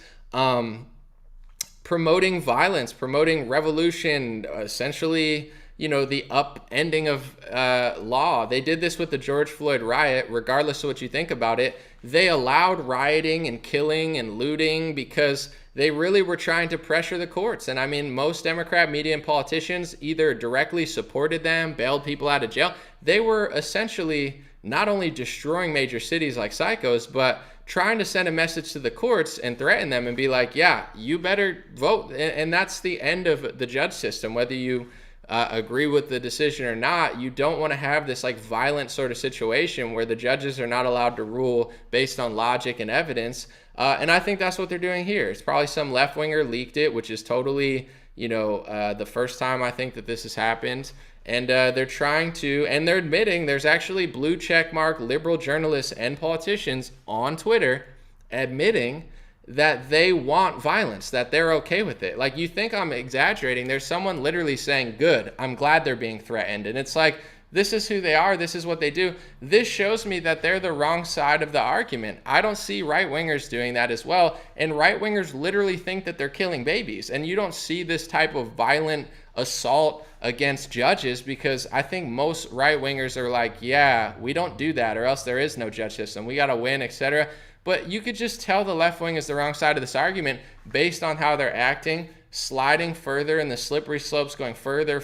S1: promoting violence, promoting revolution, essentially, the upending of law. They did this with the George Floyd riot, regardless of what you think about it. They allowed rioting and killing and looting because they really were trying to pressure the courts. And I mean, most Democrat media and politicians either directly supported them, bailed people out of jail. They were essentially not only destroying major cities like psychos, but trying to send a message to the courts and threaten them and be like, yeah, you better vote. And that's the end of the judge system. Whether you agree with the decision or not, you don't want to have this like violent sort of situation where the judges are not allowed to rule based on logic and evidence. And I think that's what they're doing here. It's probably some left-winger leaked it, which is totally, the first time I think that this has happened. And they're trying to, and they're admitting there's actually blue checkmark liberal journalists and politicians on Twitter admitting that they want violence, that they're okay with it. Like, you think I'm exaggerating. There's someone literally saying, good, I'm glad they're being threatened. And it's like, this is who they are. This is what they do. This shows me that they're the wrong side of the argument. I don't see right-wingers doing that as well. And right-wingers literally think that they're killing babies. And you don't see this type of violent assault against judges because I think most right-wingers are like, yeah, we don't do that or else there is no judge system. We got to win, etc. But you could just tell the left wing is the wrong side of this argument based on how they're acting, sliding further and the slippery slopes going further.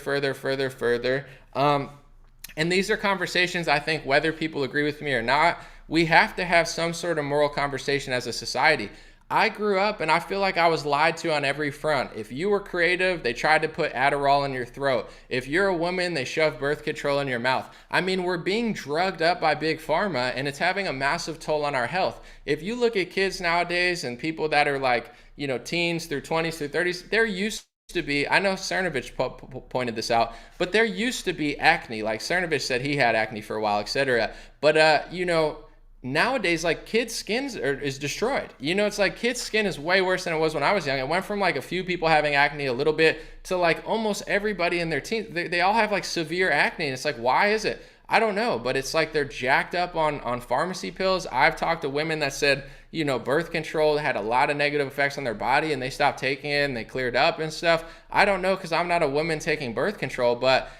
S1: And these are conversations, I think, whether people agree with me or not, we have to have some sort of moral conversation as a society. I grew up and I feel like I was lied to on every front. If you were creative, they tried to put Adderall in your throat. If you're a woman, they shoved birth control in your mouth. I mean, we're being drugged up by big pharma and it's having a massive toll on our health. If you look at kids nowadays and people that are like, teens through 20s through 30s, they're used to be, I know Cernovich pointed this out, but there used to be acne. Like Cernovich said he had acne for a while, etc. But, nowadays, like, kids' skin is destroyed. It's like kids' skin is way worse than it was when I was young. It went from like a few people having acne a little bit to like almost everybody in their teens. They all have like severe acne. And it's like, why is it? I don't know, but it's like they're jacked up on pharmacy pills. I've talked to women that said, birth control had a lot of negative effects on their body and they stopped taking it and they cleared up and stuff. I don't know, because I'm not a woman taking birth control, but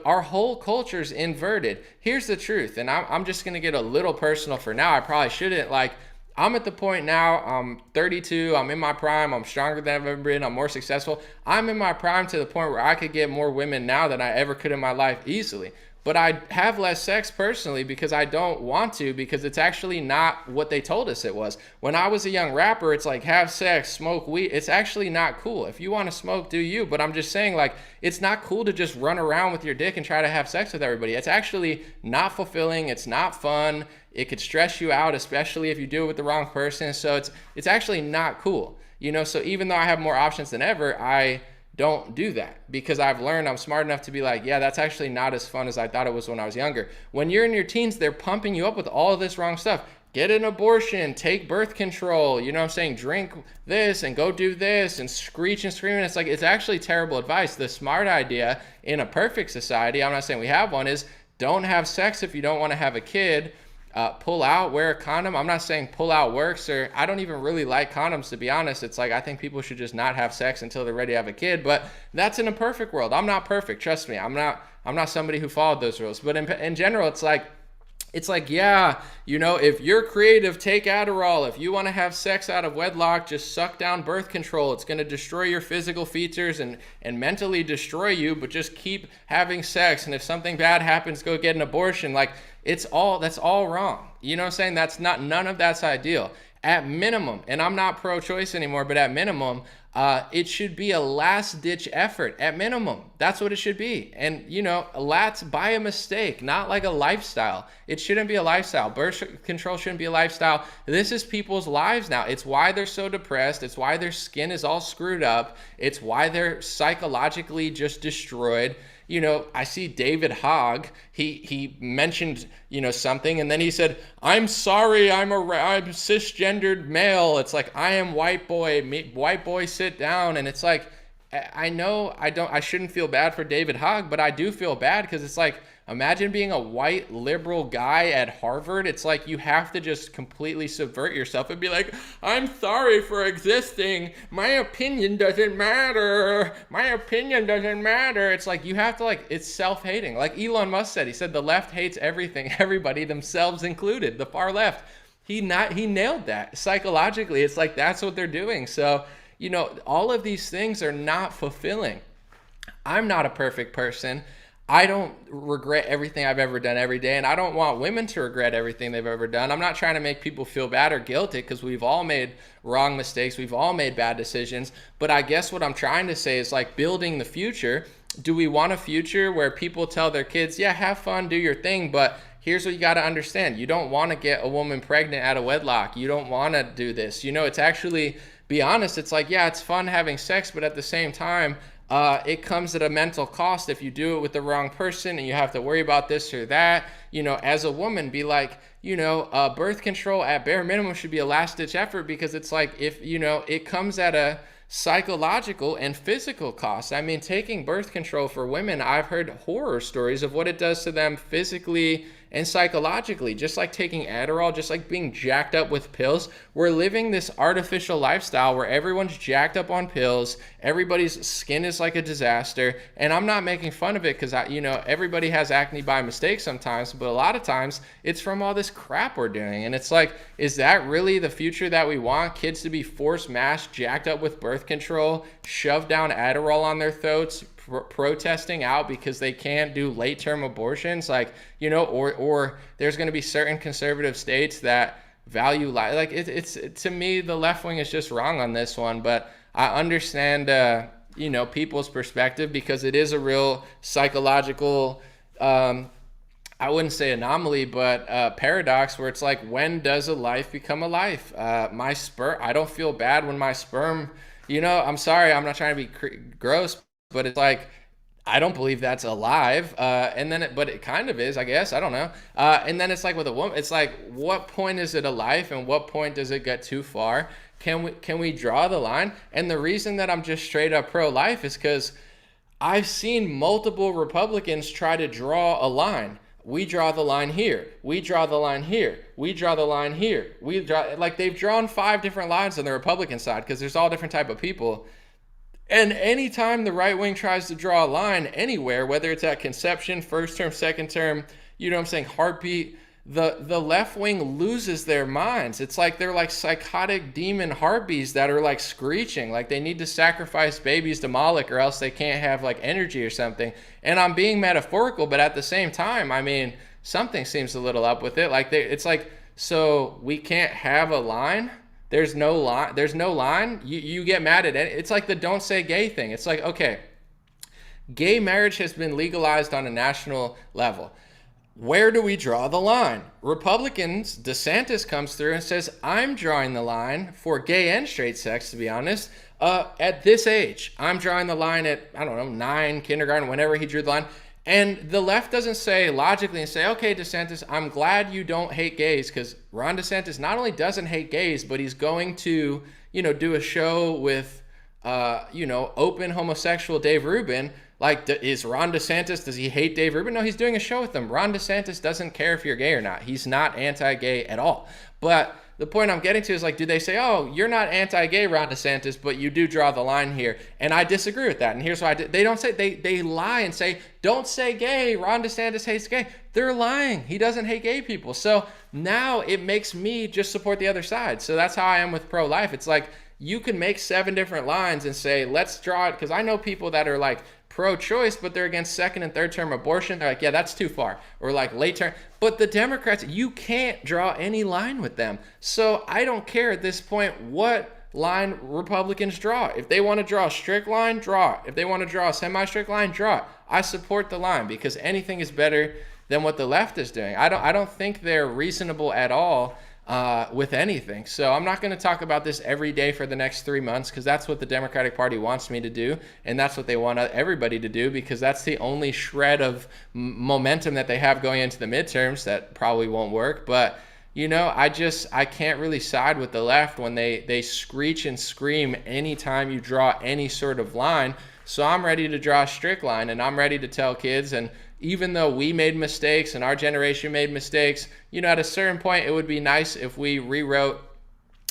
S1: our whole culture's inverted. Here's the truth, and I'm just gonna get a little personal for now. I probably shouldn't. I'm at the point now, I'm 32, I'm in my prime, I'm stronger than I've ever been, I'm more successful. I'm in my prime to the point where I could get more women now than I ever could in my life easily. But I have less sex personally because I don't want to, because it's actually not what they told us it was. When I was a young rapper, it's like, have sex, smoke weed. It's actually not cool. If you want to smoke, do you. But I'm just saying, it's not cool to just run around with your dick and try to have sex with everybody. It's actually not fulfilling. It's not fun. It could stress you out, especially if you do it with the wrong person. So it's actually not cool. So even though I have more options than ever, I don't do that, because I've learned, I'm smart enough to be like, yeah, that's actually not as fun as I thought it was when I was younger. When you're in your teens, they're pumping you up with all of this wrong stuff. Get an abortion, take birth control, drink this and go do this and screech and scream. And it's actually terrible advice. The smart idea in a perfect society, I'm not saying we have one, is don't have sex if you don't want to have a kid. Pull out, wear a condom. I'm not saying pull out works, or I don't even really like condoms, to be honest. It's I think people should just not have sex until they're ready to have a kid, but that's in a perfect world. I'm not perfect, trust me. I'm not somebody who followed those rules, but in general, it's yeah, if you're creative, take Adderall. If you want to have sex out of wedlock, just suck down birth control. It's going to destroy your physical features and mentally destroy you, but just keep having sex. And if something bad happens, go get an abortion. That's all wrong. None of that's ideal. At minimum, and I'm not pro-choice anymore, but at minimum, it should be a last-ditch effort. At minimum, that's what it should be. And that's by a mistake, not like a lifestyle. It shouldn't be a lifestyle. Birth control shouldn't be a lifestyle. This is people's lives now. It's why they're so depressed. It's why their skin is all screwed up. It's why they're psychologically just destroyed. I see David Hogg, he mentioned, something, and then he said, I'm sorry, I'm cisgendered male. It's I am white boy, sit down. And it's I know I shouldn't feel bad for David Hogg, but I do feel bad, because it's imagine being a white liberal guy at Harvard. It's you have to just completely subvert yourself and be like, I'm sorry for existing. My opinion doesn't matter. It's you have to it's self-hating. Like Elon Musk said, he said the left hates everything, everybody, themselves included, the far left. He nailed that psychologically. It's that's what they're doing. So, all of these things are not fulfilling. I'm not a perfect person. I don't regret everything I've ever done every day, and I don't want women to regret everything they've ever done. I'm not trying to make people feel bad or guilty, because we've all made wrong mistakes. We've all made bad decisions. But I guess what I'm trying to say is building the future. Do we want a future where people tell their kids, yeah, have fun, do your thing, but here's what you got to understand. You don't want to get a woman pregnant out of wedlock. You don't want to do this. It's actually, be honest, it's yeah, it's fun having sex, but at the same time, it comes at a mental cost if you do it with the wrong person and you have to worry about this or that. As a woman, be birth control at bare minimum should be a last-ditch effort, because it's if, it comes at a psychological and physical cost. I mean, taking birth control for women, I've heard horror stories of what it does to them physically and psychologically, just like taking Adderall, just like being jacked up with pills. We're living this artificial lifestyle where everyone's jacked up on pills. Everybody's skin is like a disaster. And I'm not making fun of it, because everybody has acne by mistake sometimes, but a lot of times it's from all this crap we're doing. And it's is that really the future that we want? Kids to be forced mass, jacked up with birth control, shoved down Adderall on their throats, protesting out because they can't do late-term abortions, or there's going to be certain conservative states that value life. It's to me, the left wing is just wrong on this one. But I understand people's perspective, because it is a real psychological I wouldn't say anomaly, but paradox, where it's when does a life become a life? My sperm, I don't feel bad when my sperm, I'm sorry, I'm not trying to be gross, but it's I don't believe that's alive. But it kind of is, I guess. I don't know. And then it's with a woman, it's what point is it a life, and what point does it get too far? Can we draw the line? And the reason that I'm just straight up pro-life is because I've seen multiple Republicans try to draw a line. we draw the line here. We draw the line here. We draw the line here. We draw, like they've drawn 5 different lines on the Republican side because there's all different type of people. And anytime the right wing tries to draw a line anywhere, whether it's at conception, first term, second term, you know what I'm saying, heartbeat, the left wing loses their minds. It's like they're like psychotic demon harpies that are like screeching, like they need to sacrifice babies to Moloch or else they can't have like energy or something. And I'm being metaphorical, but at the same time, I mean, something seems a little up with it. Like it's like, so we can't have a line. There's no line. There's no line. You get mad at it. It's like the don't say gay thing. It's like, okay, gay marriage has been legalized on a national level. Where do we draw the line? Republicans, DeSantis comes through and says, I'm drawing the line for gay and straight sex, to be honest, at this age. I'm drawing the line at, I don't know, 9, kindergarten, whenever he drew the line. And the left doesn't say logically and say, okay, DeSantis, I'm glad you don't hate gays, because Ron DeSantis not only doesn't hate gays, but he's going to, do a show with, open homosexual Dave Rubin. Like, is Ron DeSantis, does he hate Dave Rubin? No, he's doing a show with them. Ron DeSantis doesn't care if you're gay or not. He's not anti-gay at all. But the point I'm getting to is, like, do they say, oh, you're not anti-gay, Ron DeSantis, but you do draw the line here? And I disagree with that. And here's why they don't say, they lie and say, don't say gay, Ron DeSantis hates gay. They're lying. He doesn't hate gay people. So now it makes me just support the other side. So that's how I am with pro-life. It's like, you can make 7 different lines and say, let's draw it. Because I know people that are like pro-choice, but they're against second and third term abortion. They're like, yeah, that's too far. Or like late term. But the Democrats, you can't draw any line with them. So I don't care at this point what line Republicans draw. If they want to draw a strict line, draw it. If they want to draw a semi-strict line, draw it. I support the line because anything is better than what the left is doing. I don't think they're reasonable at all with anything. So I'm not going to talk about this every day for the next 3 months because that's what the Democratic Party wants me to do. And that's what they want everybody to do because that's the only shred of momentum that they have going into the midterms that probably won't work. But, I can't really side with the left when they screech and scream anytime you draw any sort of line. So I'm ready to draw a strict line and I'm ready to tell kids, and even though we made mistakes and our generation made mistakes, at a certain point, it would be nice if we rewrote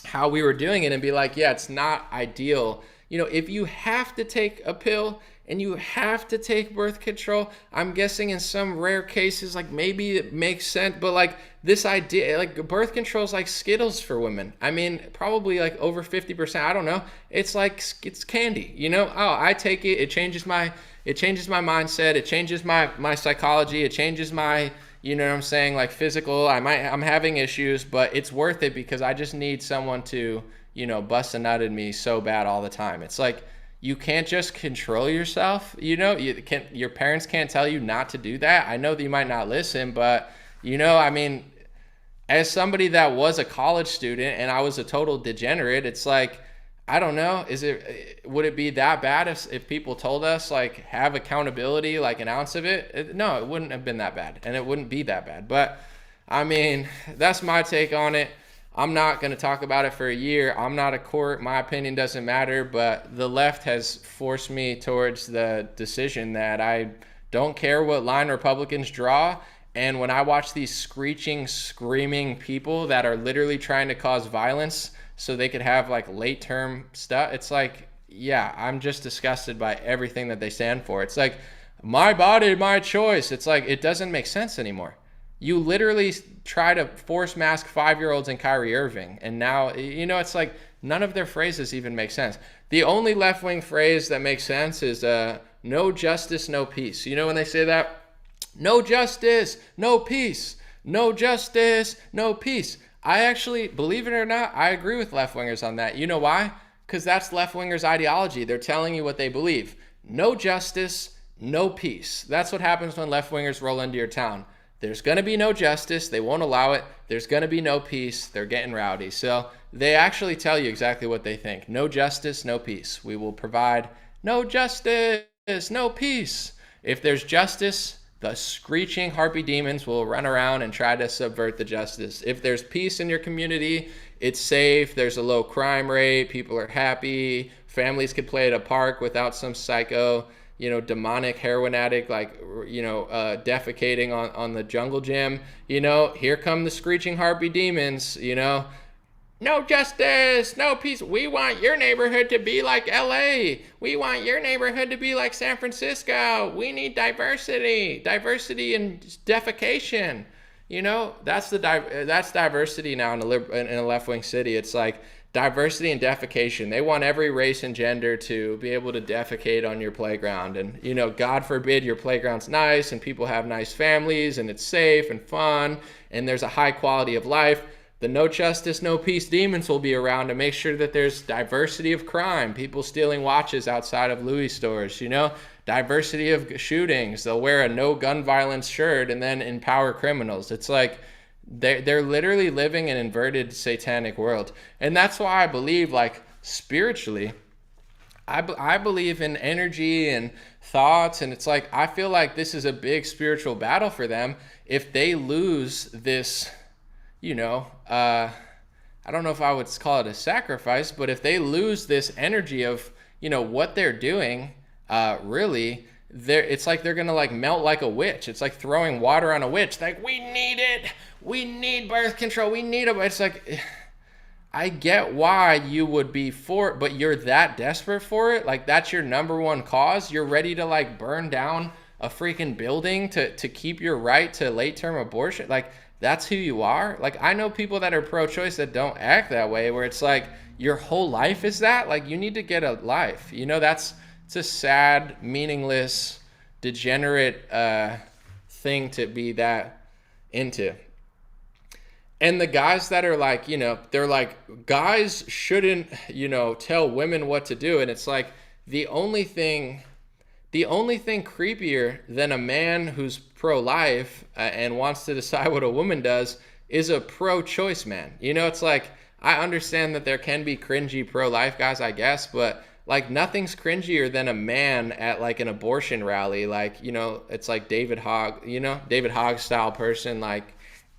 S1: how we were doing it and be like, yeah, it's not ideal. If you have to take a pill and you have to take birth control, I'm guessing in some rare cases, like maybe it makes sense, but like this idea, like birth control is like Skittles for women. I mean, probably like over 50%. I don't know. It's like, it's candy, Oh, I take it. It changes my mindset. It changes my psychology. It changes my, like physical. I'm having issues, but it's worth it because I just need someone to, bust a nut in me so bad all the time. It's like, you can't just control yourself. Your parents can't tell you not to do that. I know that you might not listen, but as somebody that was a college student and I was a total degenerate, it's like, I don't know. Would it be that bad if people told us like have accountability, like an ounce of it? No, it wouldn't have been that bad, and it wouldn't be that bad. But that's my take on it. I'm not going to talk about it for a year. I'm not a court. My opinion doesn't matter. But the left has forced me towards the decision that I don't care what line Republicans draw. And when I watch these screeching, screaming people that are literally trying to cause violence so they could have like late term stuff, it's like, yeah, I'm just disgusted by everything that they stand for. It's like, my body, my choice. It's like, it doesn't make sense anymore. You literally try to force mask 5-year-olds in Kyrie Irving. And now, it's like none of their phrases even make sense. The only left-wing phrase that makes sense is no justice, no peace. When they say that? No justice, no peace. No justice, no peace. I actually, believe it or not, I agree with left-wingers on that. You know why? Because that's left-wingers' ideology. They're telling you what they believe. No justice, no peace. That's what happens when left-wingers roll into your town. There's going to be no justice. They won't allow it. There's going to be no peace. They're getting rowdy. So they actually tell you exactly what they think. No justice, no peace. We will provide no justice, no peace. If there's justice, the screeching harpy demons will run around and try to subvert the justice. If there's peace in your community, it's safe. There's a low crime rate. People are happy. Families could play at a park without some psycho demonic heroin addict, like, defecating on the jungle gym, here come the screeching harpy demons, no justice, no peace. We want your neighborhood to be like LA. We want your neighborhood to be like San Francisco. We need diversity and defecation. That's diversity now in a left-wing city. It's like diversity and defecation. They want every race and gender to be able to defecate on your playground. And, God forbid your playground's nice and people have nice families and it's safe and fun and there's a high quality of life. The no justice, no peace demons will be around to make sure that there's diversity of crime. People stealing watches outside of Louis stores, diversity of shootings. They'll wear a no gun violence shirt and then empower criminals. It's like they're literally living an inverted satanic world. And that's why I believe, like, spiritually, I believe in energy and thoughts. And it's like, I feel like this is a big spiritual battle for them. If they lose this, I don't know if I would call it a sacrifice, but if they lose this energy of, what they're doing, really, it's like they're going to like melt like a witch. It's like throwing water on a witch. Like, we need it. We need birth control. We need it. It's like, I get why you would be for it, but you're that desperate for it. Like, that's your number one cause. You're ready to like burn down a freaking building to keep your right to late-term abortion. Like, that's who you are. Like, I know people that are pro-choice that don't act that way, where it's like your whole life is that. Like, you need to get a life. It's a sad, meaningless, degenerate thing to be that into. And the guys that are like, they're like, guys shouldn't, tell women what to do. And it's like, the only thing creepier than a man who's pro-life and wants to decide what a woman does is a pro-choice man. It's like, I understand that there can be cringy pro-life guys, I guess, but like, nothing's cringier than a man at like an abortion rally. Like, it's like David Hogg style person, like,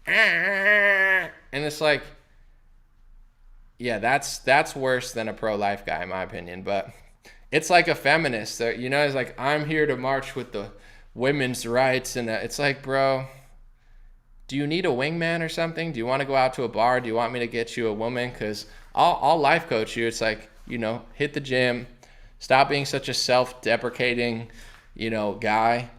S1: and it's like, yeah, that's worse than a pro-life guy, in my opinion. But it's like a feminist that, is like, I'm here to march with the women's rights. And it's like, bro, do you need a wingman or something? Do you want to go out to a bar? Do you want me to get you a woman? Because I'll life coach you. It's like, hit the gym, stop being such a self-deprecating, guy.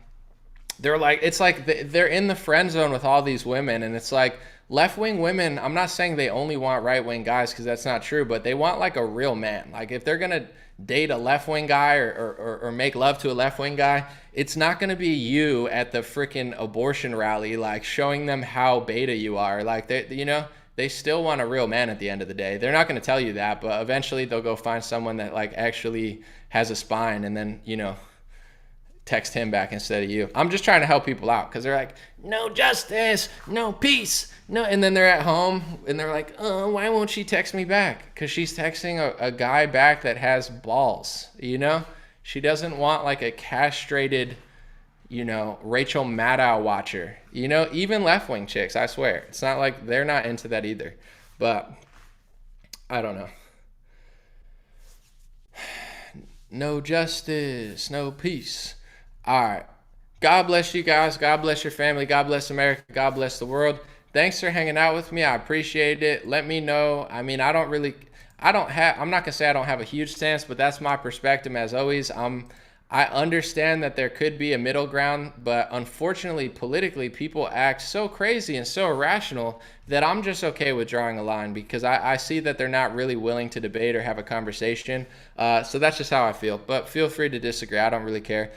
S1: They're like, it's like they're in the friend zone with all these women. And it's like, left-wing women, I'm not saying they only want right-wing guys, because that's not true, but they want like a real man. Like, if they're going to date a left-wing guy or make love to a left-wing guy, it's not going to be you at the freaking abortion rally, like, showing them how beta you are. Like, they still want a real man at the end of the day. They're not going to tell you that, but eventually they'll go find someone that like actually has a spine, and then, text him back instead of you. I'm just trying to help people out, because they're like, no justice, no peace, no. And then they're at home and they're like, oh, why won't she text me back? Because she's texting a guy back that has balls. She doesn't want like a castrated, Rachel Maddow watcher. Even left-wing chicks, I swear. It's not like they're not into that either. But I don't know. No justice, no peace. All right. God bless you guys. God bless your family. God bless America. God bless the world. Thanks for hanging out with me. I appreciate it. Let me know. I mean, I'm not going to say I don't have a huge stance, but that's my perspective as always. I understand that there could be a middle ground, but unfortunately, politically, people act so crazy and so irrational that I'm just okay with drawing a line, because I see that they're not really willing to debate or have a conversation. So that's just how I feel. But feel free to disagree. I don't really care.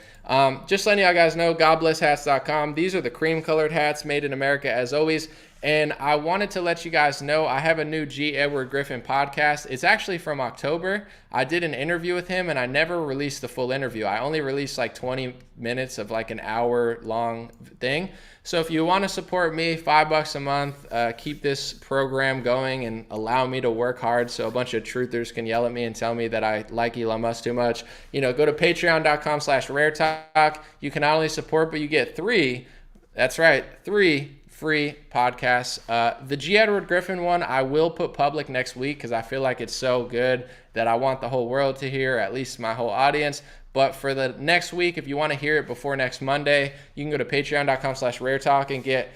S1: Just letting y'all guys know, godblesshats.com. These are the cream-colored hats made in America, as always. And I wanted to let you guys know I have a new G. Edward Griffin podcast. It's actually from October. I did an interview with him, and I never released the full interview. I only released like 20 minutes of like an hour-long thing. So if you want to support me, $5 a month, keep this program going and allow me to work hard so a bunch of truthers can yell at me and tell me that I like Elon Musk too much, go to patreon.com/raretalk. You can not only support, but you get 3. That's right, 3 free podcasts. The G. Edward Griffin one I will put public next week, because I feel like it's so good that I want the whole world to hear, at least my whole audience. But for the next week, if you want to hear it before next Monday, you can go to patreon.com/raretalk and get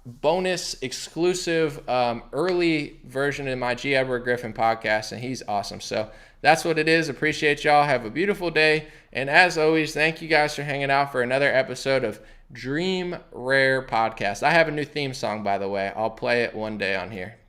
S1: bonus exclusive early version of my G. Edward Griffin podcast, and he's awesome. So that's what it is. Appreciate y'all. Have a beautiful day. And as always, thank you guys for hanging out for another episode of Dream Rare Podcast. I have a new theme song, by the way. I'll play it one day on here.